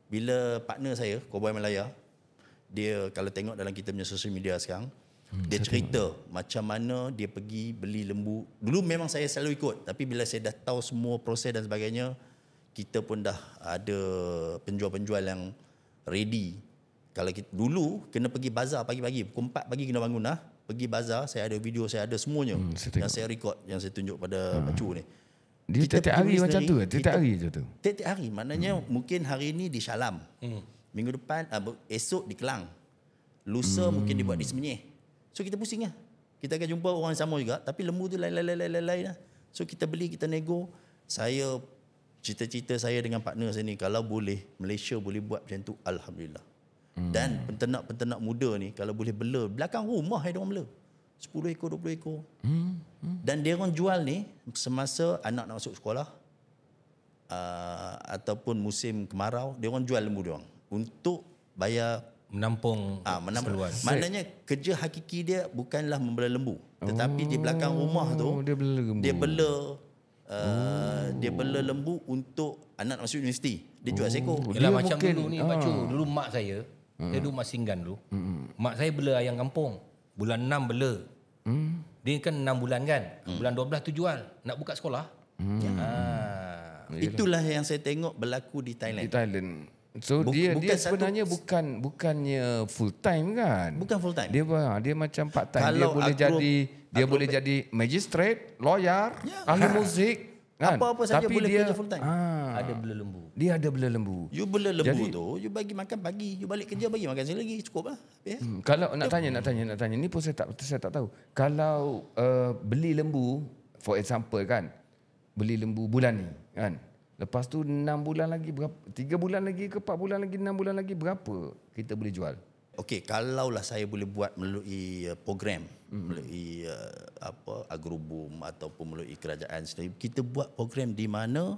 bila partner saya, Cowboy Malaya, dia kalau tengok dalam kita punya social media sekarang, dia cerita macam mana dia pergi beli lembu. Dulu memang saya selalu ikut, tapi bila saya dah tahu semua proses dan sebagainya, kita pun dah ada penjual-penjual yang ready. Kalau kita, dulu kena pergi bazar pagi-pagi, pukul 4 pagi kena bangun lah. Pergi bazar, saya ada video, saya ada semuanya yang saya record, yang saya tunjuk pada Pak Cu ni. Dia tiap hari macam tu? Tiap hari macam tu? Tiap hari, maknanya mungkin hari ni di Shalam. Minggu depan, esok di Kelang. Lusa mungkin dibuat di Semenyih. So kita pusing lah. Kita akan jumpa orang yang sama juga, tapi lembu tu lain-lain lah. So kita beli, kita nego. Saya, cita-cita saya dengan partner saya ni, kalau boleh, Malaysia boleh buat macam tu, Alhamdulillah. Dan penternak-penternak muda ni kalau boleh bela belakang rumah dia orang bela 10 ekor 20 ekor. Dan dia orang jual ni semasa anak nak masuk sekolah ataupun musim kemarau, dia orang jual lembu dia orang untuk bayar menampung keperluan. Maknanya kerja hakiki dia bukanlah membela lembu, tetapi di belakang rumah tu dia bela lembu untuk anak masuk universiti. Dia jual seekor. Dia macam dulu ni Pak Cu, dulu mak saya, saya dulu mak Singgan dulu. Mak saya bela ayam kampung. Bulan 6 bela. Dia kan 6 bulan kan. Bulan 12 tu jual. Nak buka sekolah. Itulah yang saya tengok berlaku di Thailand. So dia sebenarnya bukannya full time kan? Bukan full time. Dia macam part time. Dia boleh jadi magistrate, lawyer, ahli muzik. Kan? Apa-apa saja boleh kerja full time. Ada bela lembu. Dia ada bela lembu. You bela lembu tu, you bagi makan pagi, you balik kerja bagi makan sekali lagi, cukup lah. Kalau nak tanya, ni pun saya tak tahu. Kalau beli lembu, for example kan, beli lembu bulan ni kan. Lepas tu 6 bulan lagi berapa? 3 bulan lagi ke 4 bulan lagi, 6 bulan lagi berapa kita boleh jual? Okey, kalaulah saya boleh buat melalui program, melalui Agroboom ataupun melalui kerajaan sendiri, kita buat program di mana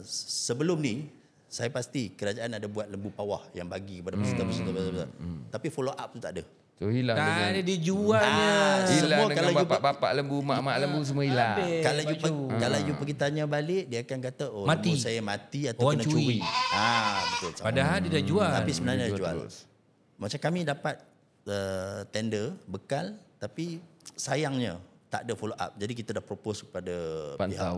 sebelum ni saya pasti kerajaan ada buat lembu pawah yang bagi kepada peserta-peserta. Tapi follow up tu tak ada. So hilang tak ada dijualnya. Hilang dengan bapak-bapak lembu, mak-mak lembu semua hilang. Kalau you pergi tanya balik, dia akan kata mati. Lembu saya mati atau orang kena curi. Betul. Padahal dia dah jual. Tapi sebenarnya dia jual. Macam kami dapat tender bekal, tapi sayangnya tak ada follow up. Jadi kita dah propose kepada pihak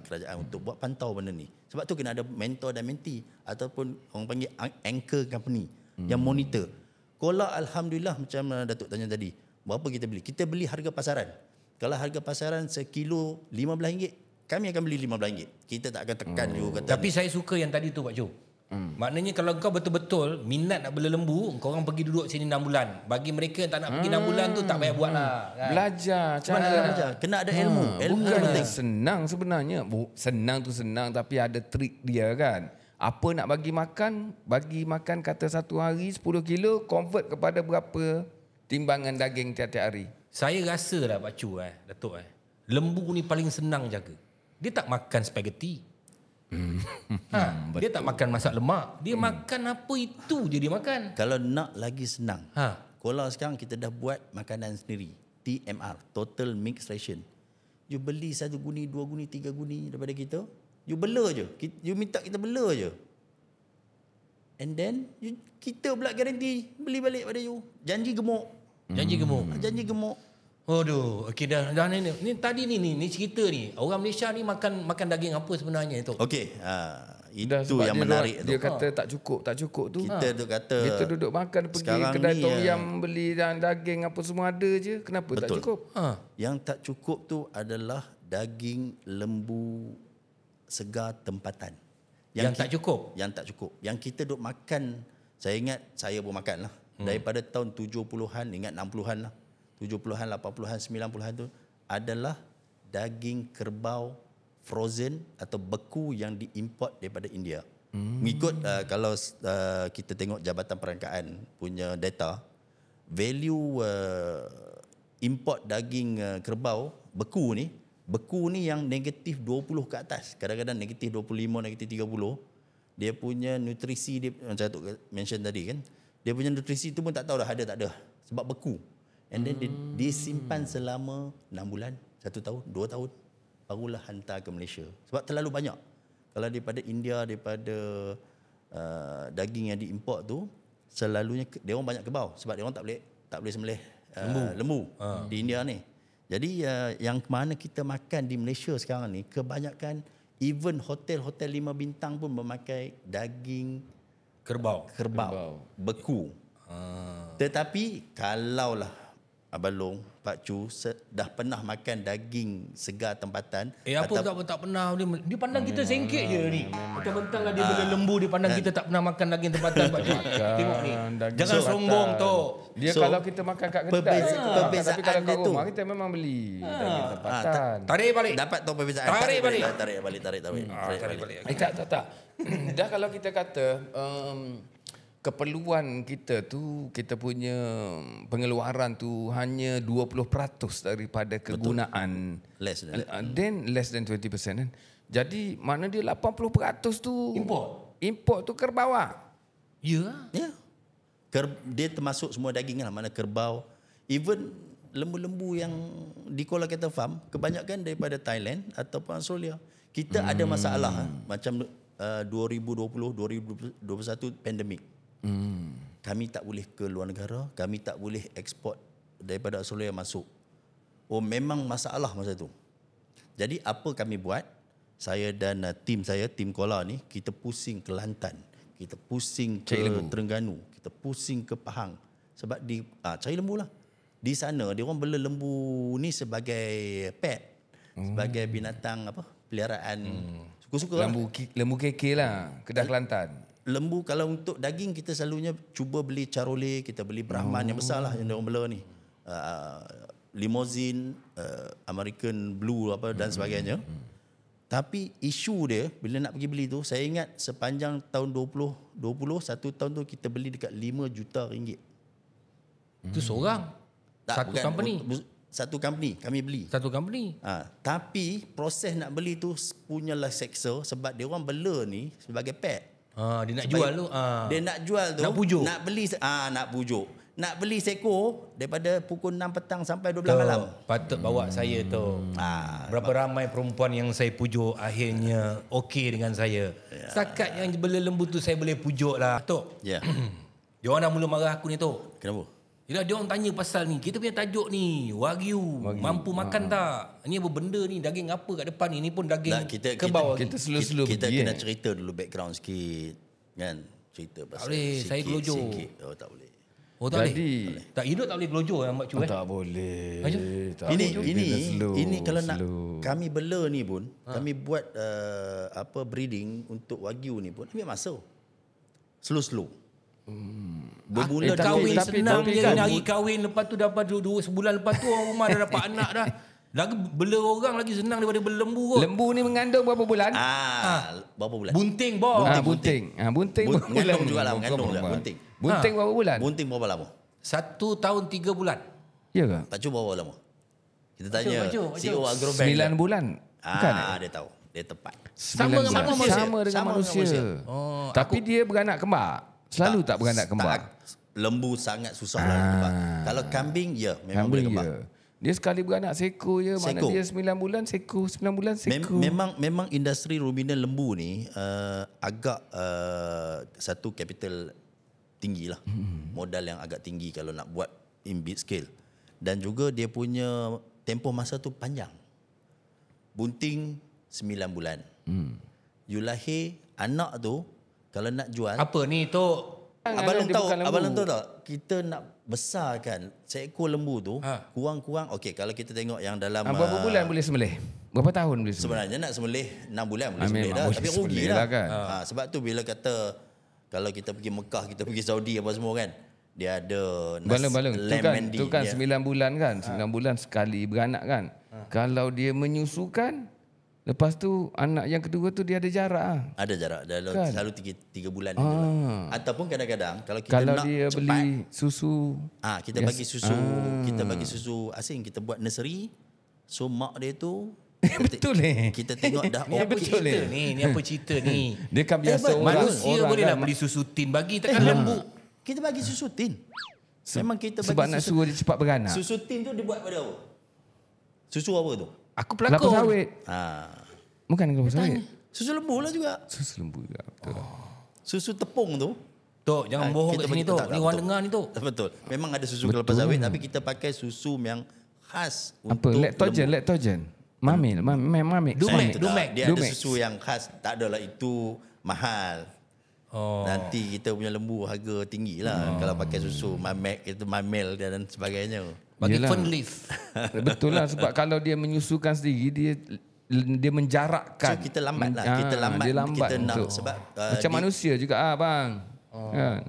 kerajaan untuk buat pantau benda ni. Sebab tu kena ada mentor dan mentee ataupun orang panggil anchor company yang monitor. Kolak alhamdulillah macam Datuk tanya tadi, berapa kita beli? Kita beli harga pasaran. Kalau harga pasaran sekilo RM15, kami akan beli RM15. Kita tak akan tekan you kata. Tapi saya suka yang tadi tu Pak Cu. Maknanya kalau kau betul-betul minat nak bela lembu, kau orang pergi duduk sini 6 bulan. Bagi mereka yang tak nak pergi 6 bulan tu tak payah buat lah. Kan? Belajar belajar. Kena ada ilmu. Ilmu bukan senang sebenarnya. Senang tu senang tapi ada trik dia kan. Apa nak bagi makan kata satu hari 10 kilo, convert kepada berapa timbangan daging tiap-tiap hari. Saya rasa lah Pak Cu, Datuk, lembu ni paling senang jaga. Dia tak makan spaghetti. Dia tak makan masak lemak. Dia makan apa itu je dia makan. Kalau nak lagi senang, kalau sekarang kita dah buat makanan sendiri, TMR, Total Mix Ration. You beli 1 guni, 2 guni, 3 guni daripada kita, you bela je. You minta kita bela je. And then kita pula garanti beli balik pada you. Janji gemuk. Janji gemuk. Aduh, okey dah ni tadi ni cerita ni. Orang Malaysia ni makan daging apa sebenarnya tu? Okey, Dah Itu sebab yang dia menarik tu. Dia kata tak cukup tu. Kita tu kata Kita duduk makan pergi sekarang kedai ni, tom yam beli dan daging apa semua ada je. Kenapa tak Betul. cukup? Yang tak cukup tu adalah daging lembu segar tempatan. Yang tak cukup? Yang tak cukup. Yang kita duk makan, saya ingat saya pun makan lah. Daripada tahun 70-an, ingat 60-an lah. 70-an, 80-an, 90-an tu adalah daging kerbau frozen atau beku yang diimport daripada India. Mengikut kalau kita tengok Jabatan Perangkaan punya data, value import daging kerbau beku ni yang negatif 20 ke atas. Kadang-kadang negatif 25, negatif 30. Dia punya nutrisi dia, macam Datuk mention tadi kan, dia punya nutrisi tu pun tak tahu dah ada tak ada. Sebab beku. And then dia disimpan selama 6 bulan, 1 tahun, 2 tahun. Barulah hantar ke Malaysia. Sebab terlalu banyak. Kalau daripada India, daripada daging yang diimport tu, selalunya dia orang banyak kerbau. Sebab dia orang tak boleh sembelih lembu di India ni. Jadi yang mana kita makan di Malaysia sekarang ni, kebanyakan even hotel-hotel 5 bintang pun memakai daging Kerbau. beku. Tetapi kalaulah Abang Long, Pak Chu dah pernah makan daging segar tempatan, Apa tak pernah dia pandang kita sengkit je ni. Mentang-mentang lah dia bela lembu, dia pandang kita tak pernah makan daging tempatan, Pak Cik. Tengok ni. Jangan sombong tu. Dia kalau kita makan kat kedai, perbezaan tapi kalau kat dia tu. rumah kita memang beli daging tempatan. Tarik balik. Dapat tahu perbezaan. Tarik balik. Tarik balik. Tak. Dah kalau kita kata keperluan kita tu, kita punya pengeluaran tu hanya 20% daripada kegunaan. Less than that. Then less than 20% kan. Jadi mana dia 80% tu import tu kerbau. Ya. Ya. Dia termasuk semua daging lah, mana kerbau, even lembu-lembu yang di Kuala Kettle Farm kebanyakan daripada Thailand ataupun Australia. Kita ada masalah macam 2020 2021 pandemik. Kami tak boleh ke luar negara, kami tak boleh ekspor daripada Australia masuk. Memang masalah masa tu. Jadi apa kami buat? Saya dan tim Kuala ni, kita pusing ke Kelantan, kita pusing ke Terengganu, kita pusing ke Pahang. Sebab cari lembu lah. Di sana dia orang bela lembu ni sebagai pet, sebagai binatang peliharaan. Suka-suka Lembu keke lah, Kedah Kelantan. Lembu kalau untuk daging kita selalunya cuba beli Charolais, kita beli Brahman yang besar lah yang dia orang bela ni. Limousine, American Blue dan sebagainya. Tapi isu dia bila nak pergi beli tu, saya ingat sepanjang tahun 2020, satu tahun tu kita beli dekat 5 juta ringgit. Itu seorang. Satu company. Satu company kami beli. Satu company. Tapi proses nak beli tu punyalah seksa sebab dia orang bela ni sebagai pet. Dia nak jual tu. Dia nak jual tu. Nak pujuk. Nak beli nak pujuk. Nak beli seekor daripada pukul 6 petang sampai 12 malam. Patut bawa saya tu. Berapa ramai perempuan yang saya pujuk akhirnya okey dengan saya. Setakat yang bela lembu tu saya boleh pujuk lah. Tok. Ya. Dia orang dah mula marah aku ni tu. Kenapa? Yelah, dia orang tanya pasal ni. Kita punya tajuk ni Wagyu. Mampu makan tak? Ini apa benda ni? Daging apa kat depan ni? Ini pun daging kerbau. Kita slow-slow kita pergi, kena cerita dulu background sikit. Kan? Cerita pasal boleh, saya gelojo. Tak boleh. Tak boleh? Tak, hidup tak boleh gelojo Mak Cu Tak boleh. Ini kalau nak kami bela ni pun, kami buat breeding untuk Wagyu ni pun ambil masa. Slow. Bermula kahwin senang je kan, hari kahwin, lepas tu dapat 2 sebulan lepas tu orang rumah dah dapat anak dah. Lagi bela orang lagi senang daripada bela lembu kot. Lembu ni mengandung berapa bulan? Berapa bulan? Bunting bos. Bunting. Bunting berapa bulan? Mengandung juga lah, mengandung juga bunting. Bunting berapa bulan? Bunting berapa lama? 1 tahun 3 bulan. Ya ke? Pak Cu berapa lama? Kita tanya Pak Cu. CEO Agrobank. 9 bulan. Bukan? Dia tahu. Dia tepat. Sama dengan manusia. Sama dengan manusia. Tapi dia beranak kembar. Selalu tak beranak kembar. Lembu sangat susah lah kembar. Kalau kambing, memang boleh kembar. Dia sekali beranak seekor je. Mana dia 9 bulan seekor, 9 bulan seekor. Memang industri ruminan lembu ni agak satu capital tinggi lah. Modal yang agak tinggi kalau nak buat in big scale. Dan juga dia punya tempoh masa tu panjang. Bunting 9 bulan. You lahir anak tu kalau nak jual, Apa ni Tok? Abang Long tahu tak? Kita nak besarkan seekor lembu tu kurang-kurang, okey, kalau kita tengok yang dalam Berapa bulan boleh sembelih? Berapa tahun boleh sembelih? sebenarnya nak sembelih 6 bulan boleh sembelih memang dah, boleh tapi rugi sembelih lah lah kan. Sebab tu bila kata kalau kita pergi Mekah, kita pergi Saudi apa semua kan, dia ada Balung-balung tu kan dia. 9 bulan kan. 9 bulan sekali beranak kan. Kalau dia menyusukan, lepas tu anak yang kedua tu dia ada jarak. Ada jarak dalam Kan? selalu 3 bulan itu lah. Ataupun kadang-kadang kalau kita Kalau nak dia cepat, beli susu, kita bagi susu, kita bagi susu asing, kita buat nursery. So mak dia tu betul ni. kita tengok dah Ni apa betul cerita ni? Ni apa cerita ni? Dia kan biasa Manusia boleh kan, lah beli susu tin bagi, takkan lembu. Kita bagi susu tin. Memang kita bagi sebab nak susu. suruh dia cepat beranak. Susu tin tu dia buat pada apa? Susu apa tu? Aku Kelapa pelakon. sawit. Bukan kelapa sawit. Susu lembu lah juga. Susu lembu juga. Betul lah. Susu tepung tu. Tok, jangan bohong kat sini bagi- Tok. tak, Ni orang dengar ni Tok. Betul. Memang ada susu kelapa sawit tapi kita pakai susu yang khas Apa? untuk Lactogen. Mamil. Dumek. Dia ada Dumex. susu yang khas. Tak adalah itu mahal. Nanti kita punya lembu harga tinggi lah. Kalau pakai susu Mamek, itu Mamel dan sebagainya. Bagi Yelah. fern leaf. Betul lah, sebab kalau dia menyusukan sendiri dia menjarakkan. So kita lambat lah. Kita lambat. Dia lambat kita nak untuk, sebab macam manusia juga bang. Kan?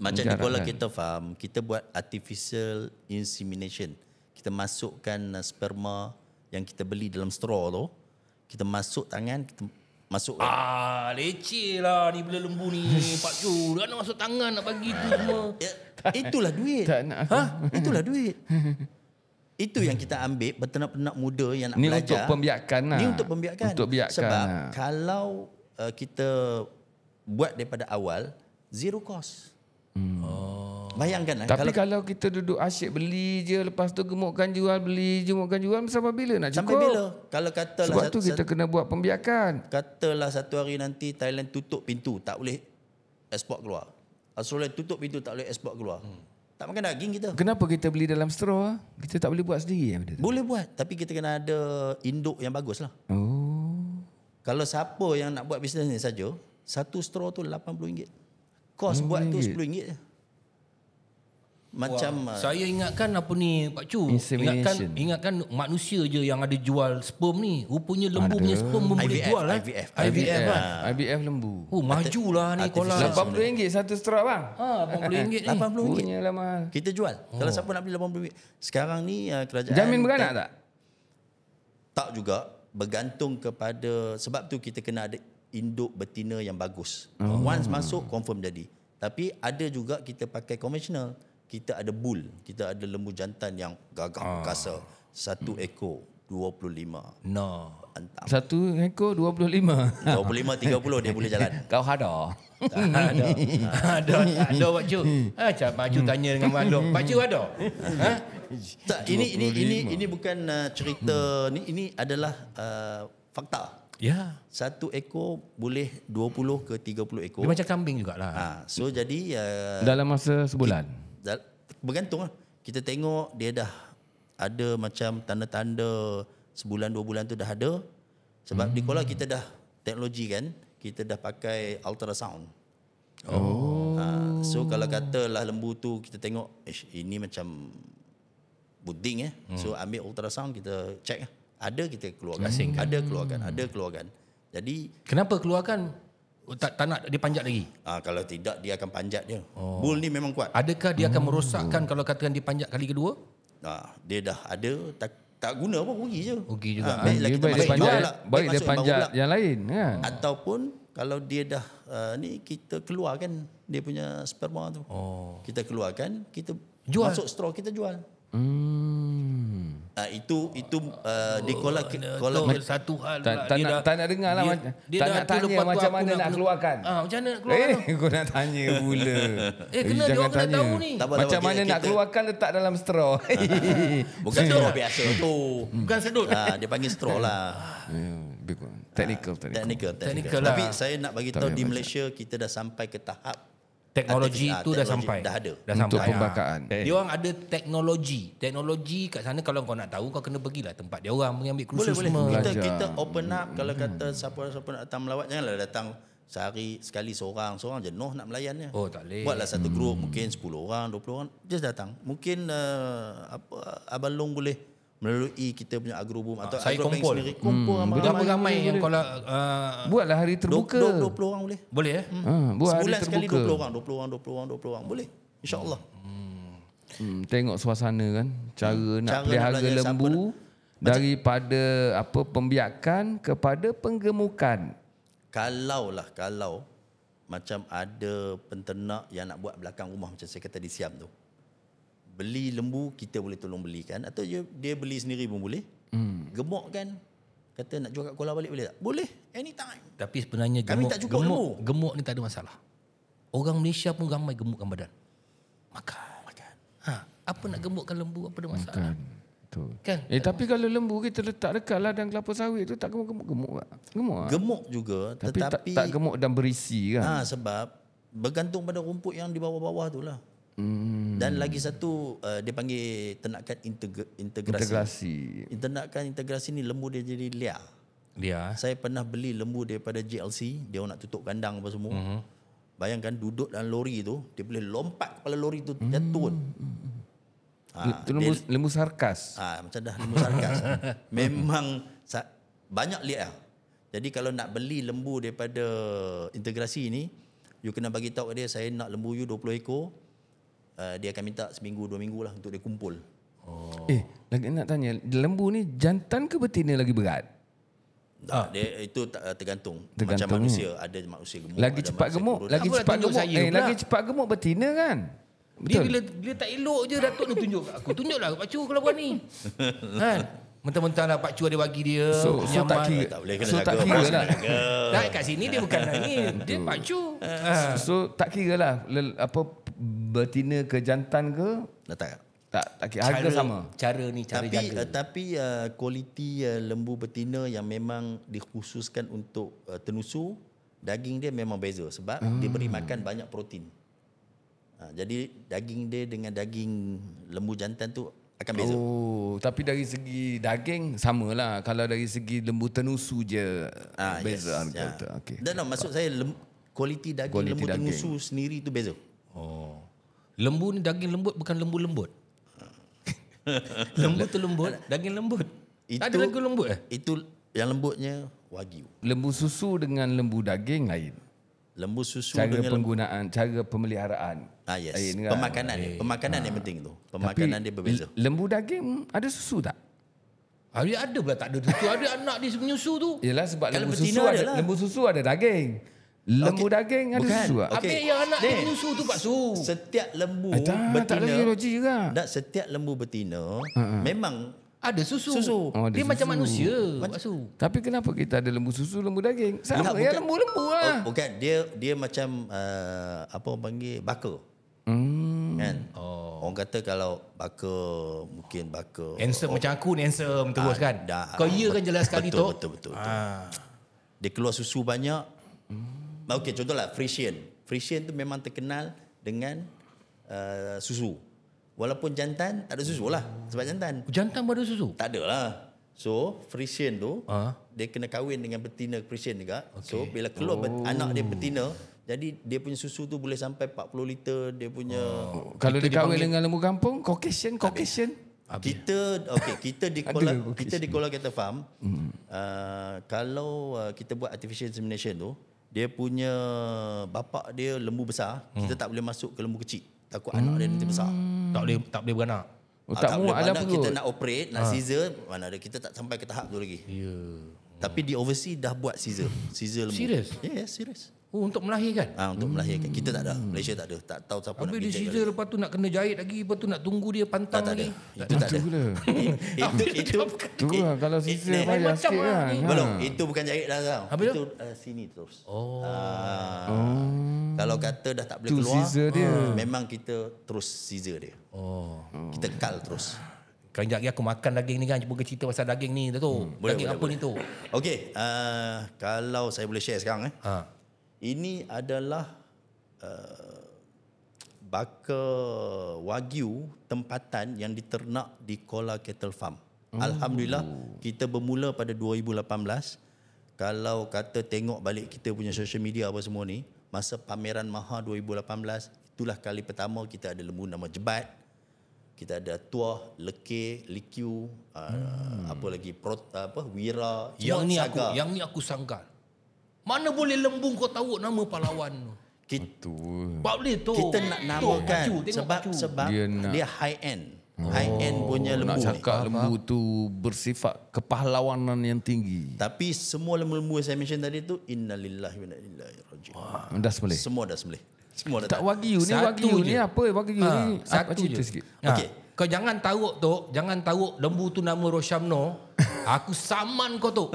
macam di Kuala menjarakkan. kita farm, kita buat artificial insemination. Kita masukkan sperma yang kita beli dalam straw tu, kita masuk tangan, kita masuk Leceh lah ni bila lembu ni Pak Cu. Dah nak masuk tangan nak bagi tu semua. itulah duit. Tak nak. Itulah duit. Itu yang kita ambil peternak-peternak muda yang nak Ni belajar. untuk pembiakan lah. Ni untuk pembiakan. Untuk biakan Sebab lah. kalau kita buat daripada awal, zero cost. Bayangkan lah. Tapi kalau kita duduk asyik beli je, lepas tu gemukkan jual, beli gemukkan jual, sampai bila nak cukup? Sampai bila? Kalau katalah Sebab tu kita kena buat pembiakan. katalah satu hari nanti Thailand tutup pintu, tak boleh ekspor keluar. Australia tutup pintu, tak boleh ekspor keluar. Tak makan daging kita. Kenapa kita beli dalam straw? Kita tak boleh buat sendiri benda tu? Boleh buat, tapi kita kena ada induk yang bagus lah. Oh. Kalau siapa yang nak buat bisnes ni saja, satu straw tu RM80. Kos buat tu RM10 je. Macam Saya ingatkan apa ni Pak Cu. Insemination. Ingatkan manusia je yang ada jual sperm ni. Rupanya lembu punya sperm pun boleh IVF, jual IVF. IVF lah. IVF lembu. Oh majulah ni Artificial Kuala. RM80 satu straw bang. RM80 ni. RM80. Punya lah mahal. Kita jual. Kalau siapa nak beli RM80. Sekarang ni kerajaan Jamin beranak tak? Tak juga. Bergantung kepada, sebab tu kita kena ada induk betina yang bagus. Once masuk confirm jadi. Tapi ada juga kita pakai konvensional. Kita ada bull, kita ada lembu jantan yang gagah perkasa. Satu ekor 25. No. Antam. Satu ekor 25. 25 30 dia boleh jalan. Kau ada. Ada Pak Cu. Macam Pak Cu tanya dengan Mak Long. Pak Cu ada? Ha? Tak, ini bukan cerita ni, ini adalah fakta. Ya. Satu ekor boleh 20 ke 30 ekor. Dia macam kambing jugalah. So jadi Dalam masa sebulan. bergantung lah. Kita tengok dia dah ada macam tanda-tanda sebulan 2 bulan tu dah ada. Sebab di Kuala kita dah teknologi kan, kita dah pakai ultrasound. So kalau katalah lembu tu kita tengok ini macam buding So ambil ultrasound, kita check ada, kita keluarkan. Ada keluarkan. Jadi Kenapa keluarkan? Tak nak dia panjat lagi? kalau tidak dia akan panjat dia. Bull ni memang kuat. Adakah dia akan merosakkan kalau katakan dia panjat kali kedua? Dia dah ada, tak guna apa, rugi je. Rugi juga. Baiklah kita Baik dia masuk panjat, jual lah. baik dia Masuk yang panjat baru pula. yang lain kan. Ataupun kalau dia dah ni kita keluarkan dia punya sperma tu. Kita keluarkan, kita Jual. masuk straw, kita jual. Itu di Kuala Satu hal Tak pula. nak dengar lah. Tak nak tanya macam mana nak keluarkan. Macam mana nak keluarkan? Kau nak tanya pula. Kena dia orang kena tahu ni. Tak apa, Macam kita- mana nak kita- keluarkan letak dalam straw. Bukan straw biasa tu. Bukan sedut. Dia panggil straw lah. Technical. Technical lah. Tapi saya nak bagi tahu di Malaysia kita dah sampai ke tahap Teknologi itu dah sampai. dah ada. Dah Untuk sampai. pembakaan. Dia orang ada teknologi. Teknologi kat sana kalau kau nak tahu kau kena pergilah tempat dia orang mengambil kursus Boleh. semua. Kita open up. Kalau kata siapa nak datang melawat, janganlah datang Sehari sekali seorang jenuh nak melayannya. Oh, tak boleh. Buatlah satu grup mungkin 10 orang, 20 orang just datang. Mungkin Abang Long boleh melalui kita punya agrobum atau saya agrobank kumpul. sendiri kumpul Ramai yang kalau Buatlah hari terbuka. 20 orang boleh. boleh Buat hari Sebulan sekali terbuka. 20 orang boleh. InsyaAllah. Tengok suasana kan, cara nak Cara pelihara nak belajar lembu daripada pembiakan kepada penggemukan. Kalau macam ada penternak yang nak buat belakang rumah macam saya kata di Siam tu. Beli lembu kita boleh tolong belikan atau dia beli sendiri pun boleh. Gemuk kan. Kata nak jual kat Kuala balik boleh tak? Boleh, anytime. tapi sebenarnya Kami tak cukup lembu. gemuk ni tak ada masalah. Orang Malaysia pun ramai gemukkan badan. Makan. Apa nak gemukkan lembu, apa ada masalah? Betul. Kan? Tapi kalau lembu kita letak dekat ladang kelapa sawit tu tak gemuk-gemuk. Gemuk. Gemuk juga Tapi tetapi tak gemuk dan berisi kan. sebab bergantung pada rumput yang di bawah-bawah tu lah. Dan lagi satu dia panggil ternakan integrasi. Ternakan integrasi ni lembu dia jadi liar. Dia Saya pernah beli lembu daripada GLC, dia nak tutup kandang apa semua. Bayangkan duduk dalam lori tu, dia boleh lompat kepala lori tu dia turun. Itu lembu sarkas. Macam dah lembu sarkas. Memang banyak liar. Jadi kalau nak beli lembu daripada integrasi ni, you kena bagi tahu kat dia saya nak lembu you 20 ekor. Dia akan minta seminggu 2 minggu lah untuk dia kumpul. Lagi nak tanya, lembu ni jantan ke betina lagi berat? Dia itu tergantung. Tergantung Macam manusia, ada manusia gemuk, Lagi ada cepat manusia gemuk, kurus. lagi Apa nak cepat tunjuk gemuk. saya pula? Lagi cepat gemuk betina kan? Dia bila tak elok je Datuk ni tunjuk kat aku. Tunjuklah Pak Cu kalau buat ni. Kan? Mentang-mentang lah Pak Cu ada bagi dia. So tak kira. Tak boleh kena So tak jaga, kira bos lah. kena jaga. Dah kat sini dia bukan ni. Dia Pak Cu. So tak kira lah betina ke jantan ke, Tak. tak kira. Harga sama. Cara jaga. Tapi kualiti lembu betina yang memang dikhususkan untuk tenusu, daging dia memang beza sebab dia beri makan banyak protein. Jadi daging dia dengan daging lembu jantan tu akan beza. Tapi dari segi daging samalah. Kalau dari segi lembu tenusu je beza harga tu. Okey. Dan maksud saya kualiti daging Kualiti lembu daging. tenusu sendiri tu beza. Lembu ni daging lembut bukan lembu lembut. Lembu tu lembut, daging lembut. Tak ada daging lembut Itu yang lembutnya wagyu. Lembu susu dengan lembu daging lain. Lembu susu Cara dengan penggunaan, cara pemeliharaan. yes. lain kan? Pemakanan dia. Pemakanan yang penting tu. Pemakanan dia berbeza. Lembu daging ada susu tak? Dia ada pula tak ada susu. Ada anak dia menyusu tu. Yalah sebab Kalau lembu betina susu ada ada lah. lembu susu ada daging. Lembu daging ada Bukan. susu tak? Okey. Habis yang anak dia menyusu tu Pak Su. Setiap lembu Tak betina lagi logik juga. setiap lembu betina memang Ada susu. Ada Dia macam susu. manusia Pak Su. Tapi kenapa kita ada lembu susu, lembu daging? Sama bukan. ya lembu-lembu lah. bukan dia macam apa orang panggil baka. Kan? Orang kata kalau baka mungkin baka Handsome macam aku ni handsome terus kan. dah. Kau ya kan jelas sekali tu. Betul. Dia keluar susu banyak. Okey, contohlah Frisian. Frisian tu memang terkenal dengan susu. Walaupun jantan tak ada susu lah sebab jantan. Jantan pun ada susu. Tak ada lah. So Frisian tu dia kena kahwin dengan betina Frisian juga. So bila keluar anak dia betina, jadi dia punya susu tu boleh sampai 40 liter. Dia punya Kalau dia kahwin dengan lembu kampung, Caucasian. kita di Kuala Kata Farm, kalau kita buat artificial insemination tu, dia punya bapak dia lembu besar, kita tak boleh masuk ke lembu kecil. Takut anak dia nanti besar. Tak boleh beranak. Tak muat boleh ada beranak, perut. kita nak operate, nak Caesar, mana ada, kita tak sampai ke tahap tu lagi. Tapi di overseas dah buat Caesar lembu. Serius? Yes, serius. Untuk melahirkan. Untuk melahirkan. Kita tak ada. Malaysia tak ada. Tak tahu siapa nak Habis dia bijak Caesar lepas tu nak kena jahit lagi. Lepas tu nak tunggu dia pantang tak ada. lagi. Itu tak ada. Tu lah kalau sisa payah macam sikit lah kan. ni. Belum, itu bukan jahit dah tau. Habis Itu sini terus. Kalau kata dah tak boleh Tu keluar, Caesar dia. memang kita terus Caesar dia. Kita kal terus. Kan sekejap lagi aku makan daging ni kan. Cuba ke cerita pasal daging ni tu. Daging apa ni tu? Okey, kalau saya boleh share sekarang ini adalah baka wagyu tempatan yang diternak di Kuala Cattle Farm. Alhamdulillah kita bermula pada 2018. kalau kata tengok balik kita punya social media apa semua ni, masa pameran Maha 2018, itulah kali pertama kita ada lembu nama Jebat. Kita ada Tuah, Lekir, Likiu, apa lagi, Wira. Yang ni aku sangkal. Mana boleh lembu kau tahu nama pahlawan tu? Tak boleh tu. Kita nak namakan sebab dia high end. High end punya lembu. Nak cakap lembu tu bersifat kepahlawanan yang tinggi. Tapi semua lembu-lembu yang saya mention tadi tu innalillahi wa inna ilaihi raji'un. Dah sembelih. Semua dah sembelih. Semua dah. Tak wagyu ni, wagyu ni apa? Wagyu ni satu cerita je. sikit. Okey. Kau jangan tahu lembu tu nama Roshamno. Aku saman kau tu.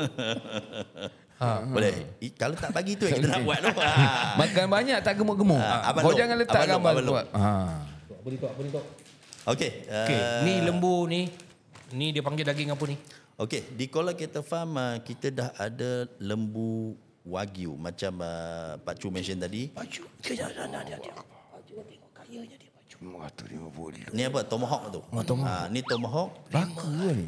Boleh. Kalau tak bagi tu yang kita nak buat tu. Makan banyak tak gemuk-gemuk. Kau jangan letak gambar buat. Apa ni tu? Okey. Ni lembu ni. Ni dia panggil daging apa ni? Okey, di Kuala Kettle Farm kita dah ada lembu wagyu macam Pak Chu mention tadi. Pak Chu, dia. Pak Chu tengok kayanya dia Pak Chu. 550. Ni apa? Tomahawk tu. Ni tomahawk. Berapa ni?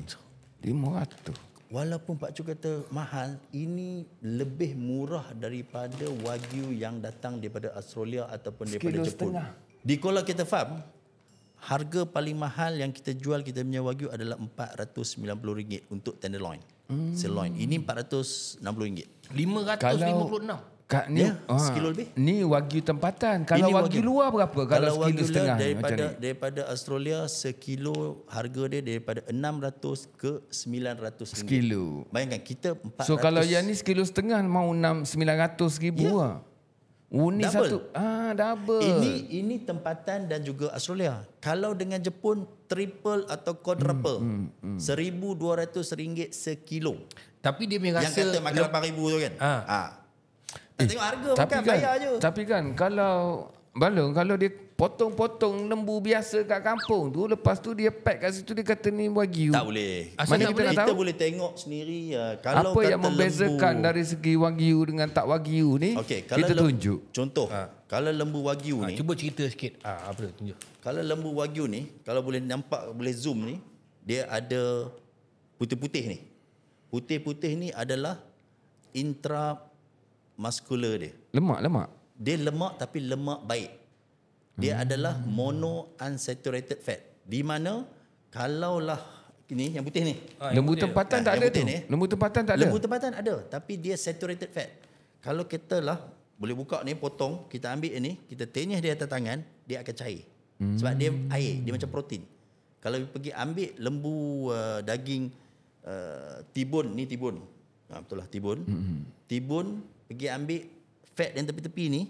500. Walaupun Pak Chu kata mahal, ini lebih murah daripada wagyu yang datang daripada Australia ataupun daripada Jepun. Di Kuala Kettle Farm, harga paling mahal yang kita jual kita punya wagyu adalah RM490 untuk tenderloin. Sirloin. Ini RM460. 556. Ni sekilo lebih. Ni wagyu tempatan. Kalau wagyu luar berapa? Kalau sekilo setengah daripada Australia, sekilo harga dia daripada 600 ke 900 ringgit. Sekilo. Bayangkan kita 400. So kalau yang ni sekilo setengah mau 900 ribu lah. Ni double. satu. Double. Ini tempatan dan juga Australia. Kalau dengan Jepun, triple atau quadruple. RM1,200 sekilo. Tapi dia punya rasa Yang kata makan RM8,000 tu kan. Tak tengok harga, makan bayar je. Tapi kan kalau Balong, kalau dia potong-potong lembu biasa kat kampung tu, lepas tu dia pack kat situ, dia kata ni wagyu. Tak boleh. Mana kita nak tahu? Kita boleh tengok sendiri. Kalau apa yang membezakan lembu, dari segi wagyu dengan tak wagyu ni, kita tunjuk. Contoh, kalau lembu wagyu ni. Cuba cerita sikit. Apa tu? Tunjuk. Kalau lembu wagyu ni, kalau boleh nampak, boleh zoom ni, dia ada putih-putih ni. Putih-putih ni adalah intramuscular dia. Lemak. Dia lemak tapi lemak baik. Dia adalah mono unsaturated fat. Di mana kalaulah ini yang putih ni. Lembu tempatan tak ada tu. Lembu tempatan tak ada. Lembu tempatan ada tapi dia saturated fat. Kalau kita lah boleh buka ni, potong, kita ambil ini, kita tenyih dia atas tangan, dia akan cair. Sebab dia air, dia macam protein. Kalau pergi ambil lembu daging tibun, ni tibun. Betul lah tibun. Tibun pergi ambil fat yang tepi-tepi ni,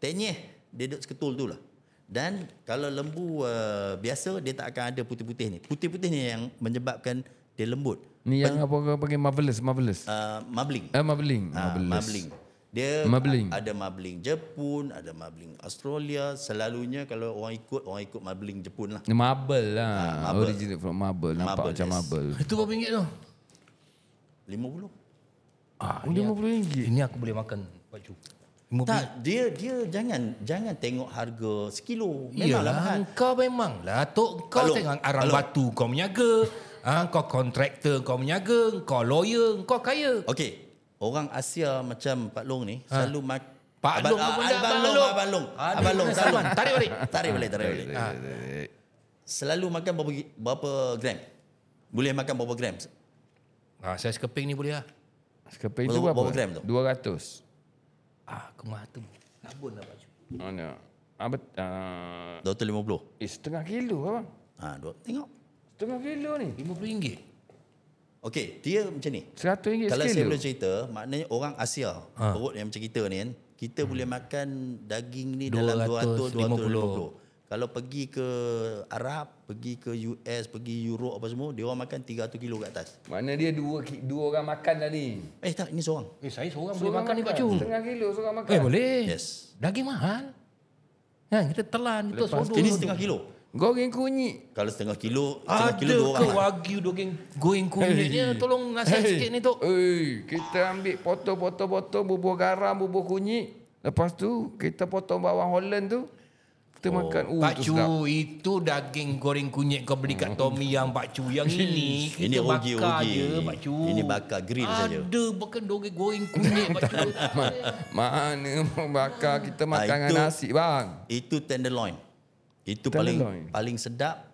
tenyih dia duduk seketul tu lah. Dan kalau lembu biasa, dia tak akan ada putih-putih ni. Putih-putih ni yang menyebabkan dia lembut. Ni yang apa orang panggil marvelous. Marbling. Marbling. Dia ada marbling Jepun, ada marbling Australia. Selalunya kalau orang ikut marbling Jepun lah. Marble lah. Original from marble. Nampak macam marble. Itu berapa ringgit tu? 50. RM50. Ini aku boleh makan Pak Chu. Tak, dia jangan tengok harga sekilo. Memanglah mahal. Kau memanglah tok kau tengok arang batu kau menyaga. Kau kontraktor kau menyaga, kau lawyer, kau kaya. Okey. Orang Asia macam Pak Long ni selalu Pak Long apa benda Abang Long selalu tarik balik. Selalu makan berapa gram? Boleh makan berapa gram? Saya sekeping ni boleh lah. Sekeping tu berapa gram tu? 200. Kemah tu. Labun lah Pak Chu. Mana? 250. Setengah kilo abang. Tengok. Setengah kilo ni. RM50. Okey, dia macam ni. RM100 Kalau sekilo. saya boleh cerita, maknanya orang Asia, perut yang macam kita ni kan, kita boleh makan daging ni dalam 200-250. Kalau pergi ke Arab, pergi ke US, pergi Europe apa semua, dia orang makan 300 kilo kat atas. Mana dia dua orang makan tadi. Tak, ini seorang. Saya seorang boleh makan ni Pak Chu. Setengah kilo seorang makan. Boleh. Yes. Daging mahal. Kita telan, kita sodor. Ini setengah kilo. Goreng kunyit. Kalau setengah kilo Ada dua ke orang. wagyu goreng kunyitnya? Tolong nasihat sikit ni Tok. Kita ambil potong-potong bubur garam, bubur kunyit. Lepas tu kita potong bawang Holland tu. Kita makan Pak tu Cu, sedap. itu daging goreng kunyit kau beli kat Tommy yang Pak Cu. Yang ini kita Ini bakar ogi. je Pak Cu. Ini bakar grill saja. Ada bukan goreng kunyit Pak Cu. Mana mau bakar, kita makan dengan itu- nasi bang. Itu tenderloin. Itu Tenderloin. paling sedap.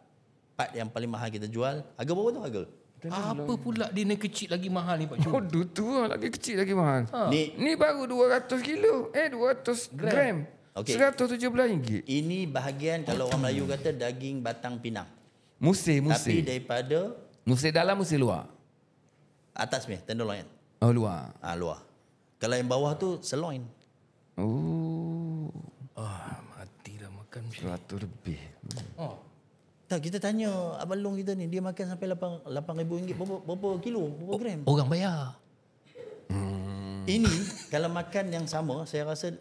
Part yang paling mahal kita jual. Harga berapa tu harga? Apa pula dia ni kecil lagi mahal ni Pak Cu? Oh tu lagi kecil lagi mahal. Ni Ni baru 200 kilo. 200 gram. Okey. RM117. Ini bahagian kalau orang Melayu kata daging batang pinang. Musih. Tapi daripada Musih dalam, musih luar. atas ni tenderloin. Oh luar. Luar. Kalau yang bawah tu sirloin. Oh. Matilah makan. 100 lebih. Oh. Tak, kita tanya Abang Long kita ni, dia makan sampai RM8,000. Berapa kilo? Berapa gram? Orang bayar. Ini kalau makan yang sama, saya rasa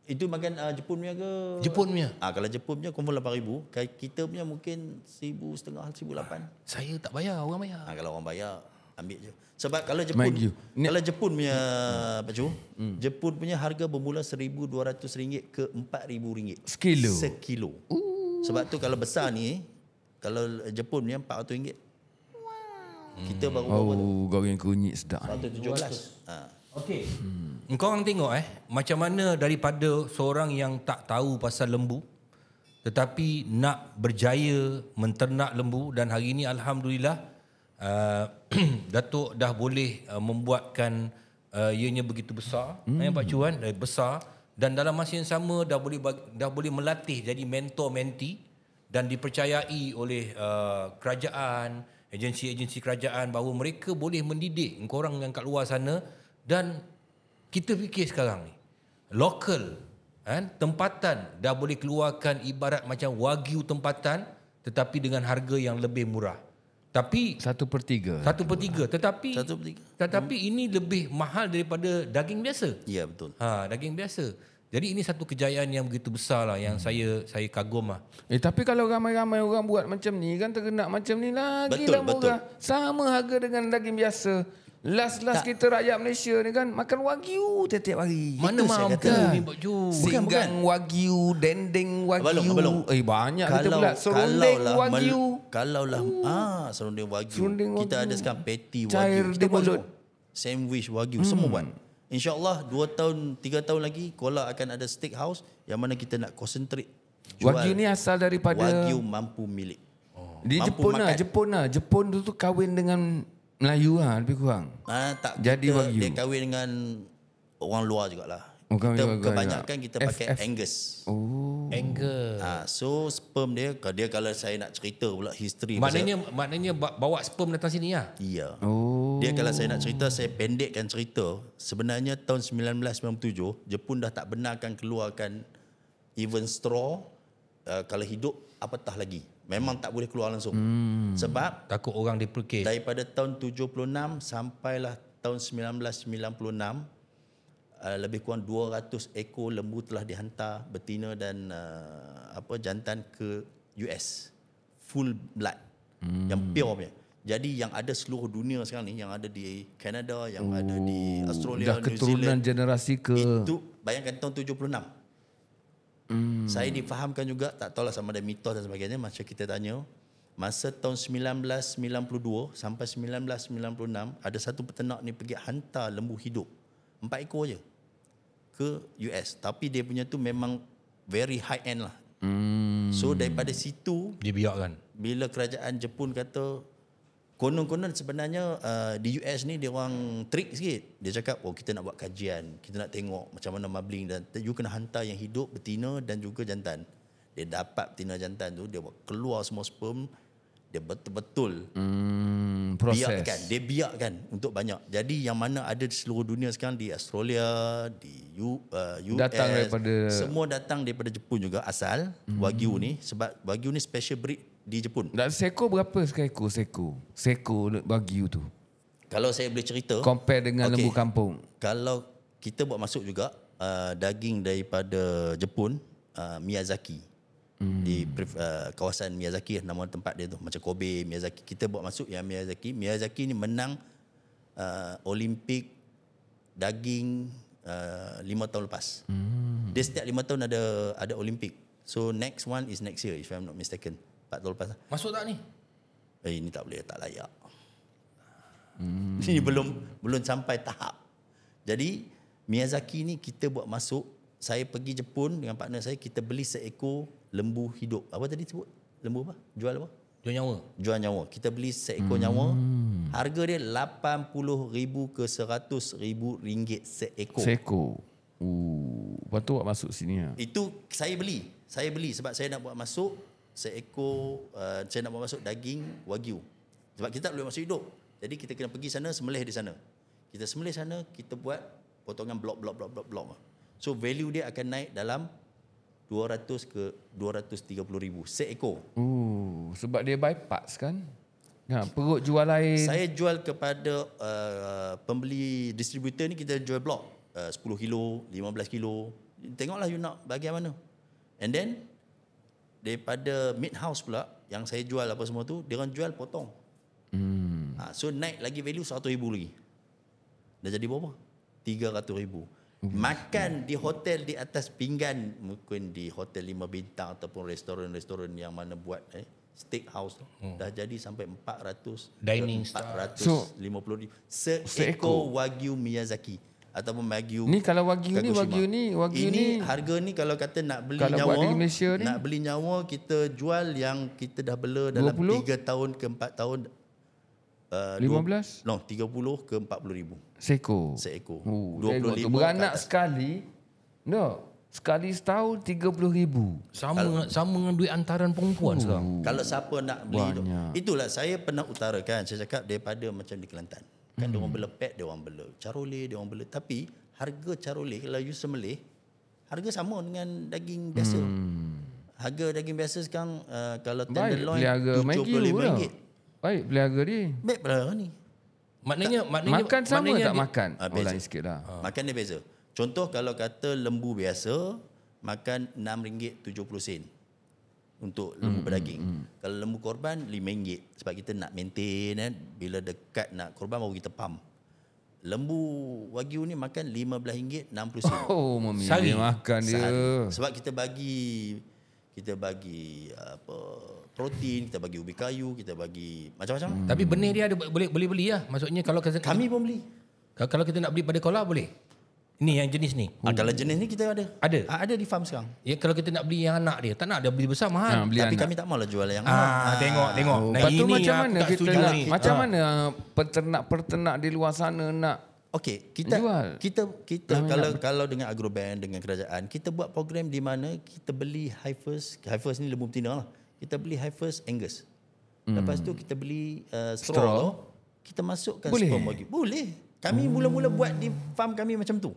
itu makan Jepun punya ke? Jepun punya. Kalau Jepun punya confirm RM8,000. Kita punya mungkin RM1,500, RM1,800. Saya tak bayar, orang bayar. Kalau orang bayar, ambil je. Sebab kalau Mind you, Jepun, kalau Jepun punya Pak Cu, Jepun punya harga bermula RM1,200 ke RM4,000. Sekilo. Sekilo. Sebab tu kalau besar ni, kalau Jepun punya RM400. Kita baru berapa tu? Goreng kunyit sedap. RM117. Okey. Kau orang tengok macam mana daripada seorang yang tak tahu pasal lembu tetapi nak berjaya menternak lembu, dan hari ini alhamdulillah Datuk dah boleh membuatkan ianya begitu besar, Pak Cuan, besar, dan dalam masa yang sama dah boleh melatih jadi mentor mentee dan dipercayai oleh kerajaan, agensi-agensi kerajaan bahawa mereka boleh mendidik korang yang kat luar sana. Dan kita fikir sekarang ni lokal tempatan dah boleh keluarkan ibarat macam wagyu tempatan tetapi dengan harga yang lebih murah. Tapi 1/3. 1/3 tetapi 1/3. tetapi ini lebih mahal daripada daging biasa. Ya, betul. Daging biasa. Jadi ini satu kejayaan yang begitu besar lah yang saya kagum lah. Tapi kalau ramai-ramai orang buat macam ni kan, terkena macam ni lagi Betul, lah murah. Sama harga dengan daging biasa. Last kita rakyat Malaysia ni kan makan wagyu tiap-tiap hari. Mana Itu saya mampu kata. ni Pak Ju? Singgang wagyu, dendeng wagyu. Abang Long. Banyak kita pula. Serundeng wagyu. Kalaulah serundeng wagyu. Serundeng Kita wagyu. ada sekarang patty Cair wagyu. di Kita buat mulut. semua. Sandwich wagyu semua buat. InsyaAllah 2 tahun 3 tahun lagi Kuala akan ada steakhouse yang mana kita nak concentrate jual Wagyu ni asal daripada wagyu mampu milik. di mampu Jepun lah. makan. Jepun tu kahwin dengan Melayu lah lebih kurang. Tak, Jadi wagyu. dia kahwin dengan orang luar jugalah. Kahwin Kita dengan kebanyakan kita pakai FF. Angus. Angle. So sperm dia kalau saya nak cerita pula history Maknanya bawa sperm datang sini lah. iya. Dia kalau saya nak cerita, saya pendekkan cerita. Sebenarnya tahun 1997 Jepun dah tak benarkan keluarkan even straw kalau hidup apatah lagi. Memang tak boleh keluar langsung. Sebab Takut orang dipelukis. daripada tahun 76 sampailah tahun 1996 lebih kurang 200 ekor lembu telah dihantar betina dan jantan ke US. Full blood. Yang pure punya. Jadi yang ada seluruh dunia sekarang ni, yang ada di Canada, yang ada di Australia, Dah New keturunan Zealand, generasi ke itu bayangkan tahun 76. Saya difahamkan juga, tak tahulah sama ada mitos dan sebagainya, macam kita tanya, masa tahun 1992 sampai 1996 ada satu peternak ni pergi hantar lembu hidup 4 ekor je ke US, tapi dia punya tu memang very high end lah. So daripada situ Dibiarkan. bila kerajaan Jepun kata konon-konon sebenarnya di US ni dia orang trick sikit. Dia cakap kita nak buat kajian, kita nak tengok macam mana marbling, dan you kena hantar yang hidup, betina dan juga jantan. Dia dapat betina jantan tu, dia buat keluar semua sperm, dia betul-betul proses. biarkan untuk banyak. Jadi yang mana ada di seluruh dunia sekarang, di Australia, di US, Datang daripada- semua datang daripada Jepun juga asal wagyu ni, sebab wagyu ni special breed di Jepun. Dan seko berapa sekor seko wagyu tu? Kalau saya boleh cerita, Compare dengan lembu kampung. kalau kita buat masuk juga daging daripada Jepun, Miyazaki. Di kawasan Miyazaki, nama tempat dia tu, macam Kobe, Miyazaki. Kita buat masuk yang Miyazaki. Miyazaki ni menang Olimpik daging 5 tahun lepas. Dia setiap 5 tahun ada Olimpik. So next one is next year if I'm not mistaken. 4 tahun lepas. Masuk tak ni? Ini tak boleh, tak layak. Ini belum sampai tahap. Jadi Miyazaki ni kita buat masuk. Saya pergi Jepun dengan partner saya, kita beli seekor lembu hidup. Apa tadi sebut? Lembu apa? Jual apa? Jual nyawa. Jual nyawa. Kita beli seekor nyawa. Harga dia 80,000 ke 100,000 ringgit seekor. Seekor. Lepas tu buat masuk sini lah. Itu saya beli. Saya beli sebab saya nak buat masuk seekor, saya nak buat masuk daging wagyu. Sebab kita tak boleh masuk hidup. Jadi kita kena pergi sana, sembelih di sana. Kita sembelih sana, kita buat potongan blok. So value dia akan naik dalam 200 ke 230,000 seekor. Sebab dia by parts kan? Perut jual lain. Saya jual kepada pembeli distributor ni, kita jual blok 10 kilo, 15 kilo. Tengoklah you nak bahagian mana. And then daripada meat house pula yang saya jual apa semua tu, dia orang jual potong. So naik lagi value 100,000 lagi. Dah jadi berapa? 300,000. Makan di hotel di atas pinggan, mungkin di hotel 5 bintang ataupun restoran-restoran yang mana buat steak house tu, dah jadi sampai 400 Dining 450 seekor wagyu Miyazaki ataupun wagyu. Ni kalau wagyu ni harga ni kalau kata nak beli kalau nyawa, buat di Malaysia ni, nak beli nyawa kita jual yang kita dah bela dalam 20? 3 tahun ke 4 tahun 15? 30 ke 40,000 seekor. 25 beranak sekali. Sekali setahun 30,000. Sama dengan duit antaran perempuan sekarang. Kalau siapa nak beli tu. Banyak. Itulah saya pernah utarakan. Saya cakap daripada macam di Kelantan. Kan dia orang bela pet, dia orang bela caroleh, dia orang bela. Tapi harga caroleh kalau you sembelih, harga sama dengan daging biasa. Harga daging biasa sekarang kalau tenderloin RM75. Baik pelihara dia. Baik pelihara ni. Maknanya Makan sama tak dia, makan? Beza. Lain sikit lah. Makan dia beza. Contoh kalau kata lembu biasa makan RM6.70 untuk lembu berdaging. Kalau lembu korban RM5 sebab kita nak maintain kan, bila dekat nak korban baru kita pump. Lembu wagyu ni makan RM15.60. Memilih Sehari. makan dia. Sehari. Sebab kita bagi protein, kita bagi ubi kayu, kita bagi macam-macam. Tapi benih dia ada boleh beli lah. Maksudnya kalau Kami pun beli. kalau kita nak beli pada kolam boleh. Ini yang jenis ni. Kalau jenis ni kita ada. Ada? Ada di farm sekarang. Ya kalau kita nak beli yang anak dia, tak nak dia beli besar mahal. Beli Tapi anak. kami tak maulah jual yang Tengok. Nah, Lepas tu ini macam yang mana aku tak kita setuju nak, ni. macam mana peternak-peternak di luar sana nak Okey, jual? kita kalau dengan Agrobank, dengan kerajaan, kita buat program di mana kita beli Heifers ni lembu betina lah. Kita beli Heifers Angus. Lepas tu kita beli straw. Kita masukkan Boleh? sperm wagyu. Boleh. Kami mula-mula buat di farm kami macam tu.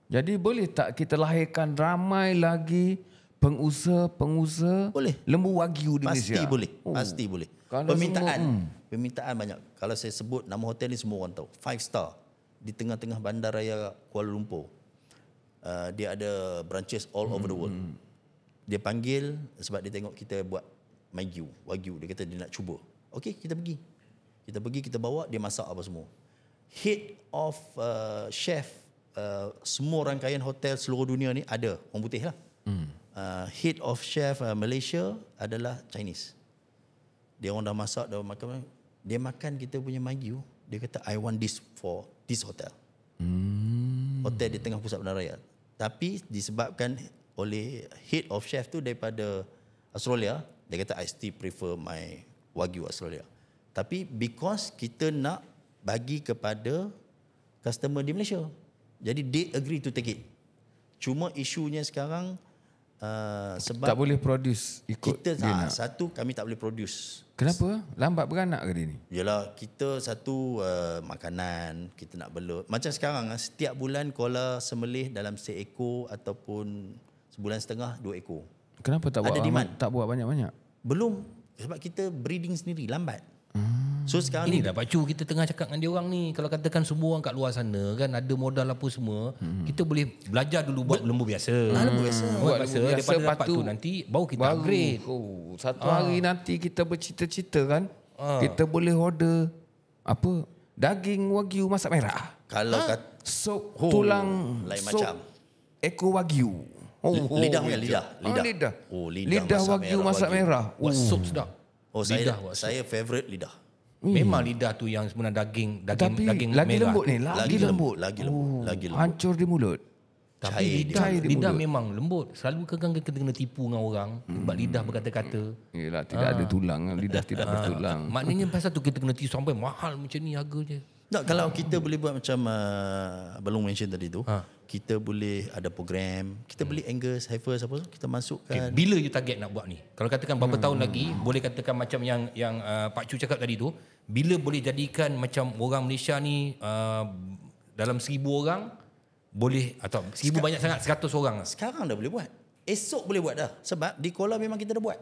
Jadi boleh tak kita lahirkan ramai lagi pengusaha Boleh. lembu wagyu di Malaysia? Pasti boleh. Kalau Permintaan banyak. Kalau saya sebut nama hotel ni semua orang tahu. 5 star di tengah-tengah bandaraya Kuala Lumpur. Dia ada branches all over the world. Dia panggil sebab dia tengok kita buat wagyu. Dia kata dia nak cuba. Okey, kita pergi. Kita bawa, dia masak apa semua. Head of chef semua rangkaian hotel seluruh dunia ni ada orang putih lah. Head of chef Malaysia adalah Chinese. Dia orang dah masak, dah makan. Dia makan kita punya wagyu. Dia kata I want this for this hotel. Hotel di tengah pusat bandaraya. Tapi disebabkan oleh head of chef tu daripada Australia, dia kata I still prefer my wagyu Australia. Tapi because kita nak bagi kepada customer di Malaysia. Jadi they agree to take it. Cuma isunya sekarang sebab tak boleh produce ikut kita dia nak. satu kami tak boleh produce. Kenapa? Lambat beranak ke dia ni? Yalah, kita satu makanan kita nak bela. Macam sekarang setiap bulan koala sembelih dalam seekor ataupun sebulan setengah 2 ekor. Kenapa tak buat Ada demand. tak buat banyak-banyak? Belum, sebab kita breeding sendiri lambat. So sekarang Ini ni dah Pacu kita tengah cakap dengan dia orang ni. Kalau katakan semua orang kat luar sana kan ada modal apa semua, kita boleh belajar dulu buat lembu biasa. lembu biasa. Buat biasa lembu biasa, daripada dapat lepas tu tu nanti baru kita upgrade. Satu hari nanti kita bercita-cita kan, kita boleh order apa? Daging wagyu masak merah. Kalau Sop tulang lain sop macam. ekor wagyu. Lidah punya, lidah. Lidah. Oh, Lidah wagyu masak merah. Buat sup sedap. Oh, Lidah saya favorite lidah. Memang lidah tu yang sebenarnya daging Tapi lagi merah. lembut ni, lagi lembut. Lagi lembut. Hancur di mulut. Tapi Cair lidah memang lembut. Selalu kita kena tipu dengan orang sebab lidah berkata-kata. Yelah, tidak ada tulang. Lidah tidak bertulang. Maknanya pasal tu kita kena tipu sampai mahal macam ni harganya. Tak, kalau kita boleh buat macam Balong mention tadi tu, kita boleh ada program, kita beli Angus, Heifers apa tu, kita masukkan. Bila you target nak buat ni? Kalau katakan berapa tahun lagi, boleh katakan macam yang Pak Chu cakap tadi tu, bila boleh jadikan macam orang Malaysia ni dalam 1,000 orang, boleh atau 1,000 banyak sangat, 100 orang. Sekarang dah boleh buat. Esok boleh buat dah. Sebab di Kuala memang kita dah buat.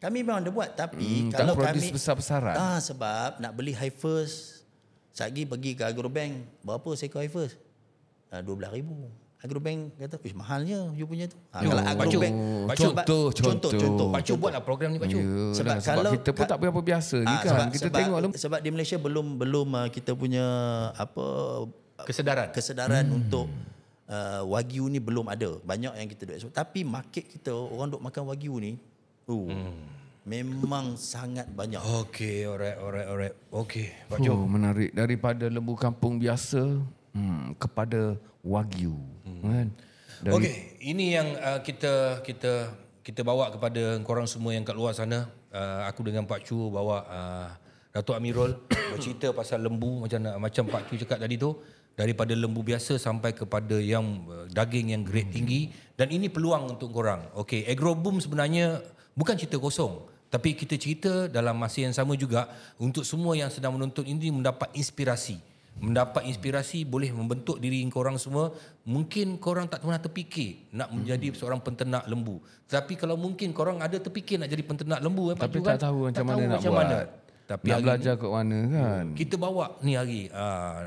Kami memang dah buat. Tapi kalau kami besar-besaran. sebab nak beli Heifers, sekali pergi ke Agrobank, berapa seekor Heifers? 12,000. Agrobank kata, mahalnya you punya tu. Kalau Agrobank, contoh. Pak Chu buatlah program ni Pak Chu. Sebab kalau kita pun tak berapa biasa ni kan. Kita tengok sebab di Malaysia belum kita punya kesedaran untuk wagyu ni belum ada. Banyak yang kita duk ekspor. Tapi market kita orang duk makan wagyu ni memang sangat banyak. Okey, alright. Okey, Pak Chu. Menarik. Daripada lembu kampung biasa kepada wagyu. Kan? Okey, ini yang kita bawa kepada korang semua yang kat luar sana. Aku dengan Pak Chu bawa Datuk Amirul bercerita pasal lembu macam Pak Chu cakap tadi tu, daripada lembu biasa sampai kepada yang daging yang grade tinggi, dan ini peluang untuk korang. Okey, Agroboom sebenarnya bukan cerita kosong, tapi kita cerita dalam masa yang sama juga untuk semua yang sedang menonton ini mendapat inspirasi boleh membentuk diri korang semua. Mungkin korang tak pernah terfikir nak menjadi seorang penternak lembu, tapi kalau mungkin korang ada terfikir nak jadi penternak lembu, tapi tak tahu macam mana nak buat. Tapi nak belajar kat mana kan. Kita bawa ni hari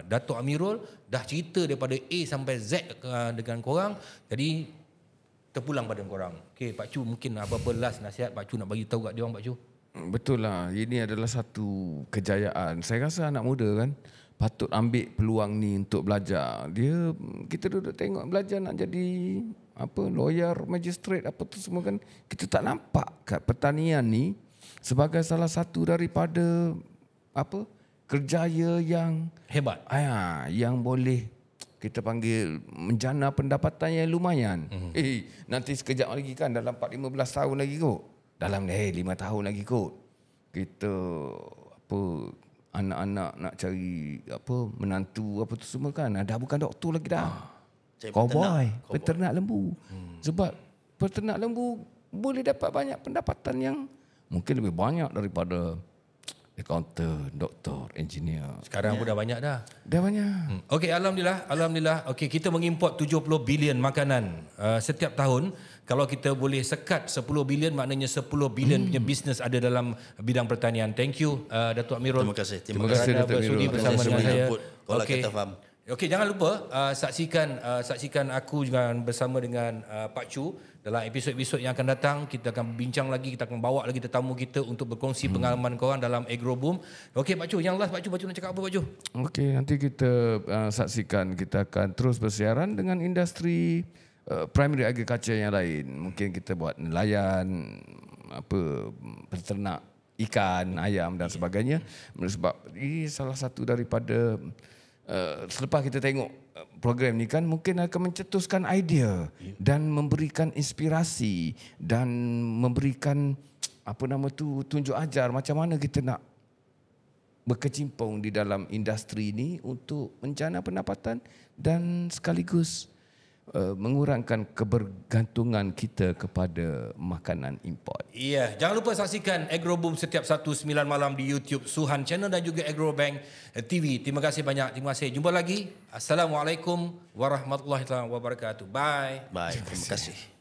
Datuk Amirul dah cerita daripada A sampai Z dengan korang. Jadi terpulang pada korang. Okey, Pak Chu, mungkin apa-apa last nasihat Pak Chu nak bagi tahu kat dia orang, Pak Chu? Betul lah. Ini adalah satu kejayaan. Saya rasa anak muda kan patut ambil peluang ni untuk belajar. Kita duduk tengok belajar nak jadi lawyer, magistrate apa tu semua kan. Kita tak nampak kat pertanian ni sebagai salah satu daripada kerjaya yang hebat. Yang boleh kita panggil menjana pendapatan yang lumayan. Nanti sekejap lagi kan, dalam 4-15 tahun lagi kot. Dalam 5 tahun lagi kot. Kita anak-anak nak cari menantu apa tu semua kan. Dah bukan doktor lagi dah. Cowboy, peternak lembu. Sebab peternak lembu boleh dapat banyak pendapatan yang mungkin lebih banyak daripada accountant, doktor, engineer. Sekarang pun dah banyak dah. Dah banyak. Okey, alhamdulillah. Okey, kita mengimport 70 bilion makanan setiap tahun. Kalau kita boleh sekat 10 bilion, maknanya 10 bilion punya bisnes ada dalam bidang pertanian. Thank you Datuk Amirul. Terima kasih Datuk Amirul sudi bersama dengan saya. Okey. Okey, jangan lupa saksikan aku juga bersama dengan Pak Chu dalam episod-episod yang akan datang. Kita akan bincang lagi, kita akan bawa lagi tetamu kita untuk berkongsi pengalaman korang dalam Agroboom. Okey Pak Chu, yang last Pak Chu nak cakap apa Pak Chu? Okey, nanti kita saksikan, kita akan terus bersiaran dengan industri primary agriculture yang lain. Mungkin kita buat nelayan, peternak ikan, ayam dan sebagainya. Sebab ini salah satu daripada selepas kita tengok program ni kan, mungkin akan mencetuskan idea dan memberikan inspirasi dan memberikan tunjuk ajar macam mana kita nak berkecimpung di dalam industri ni untuk menjana pendapatan dan sekaligus mengurangkan kebergantungan kita kepada makanan import. Iya, jangan lupa saksikan Agroboom setiap Sabtu 9 malam di YouTube Suhan Channel dan juga Agrobank TV. Terima kasih banyak. Terima kasih. Jumpa lagi. Assalamualaikum warahmatullahi wabarakatuh. Bye. Terima kasih.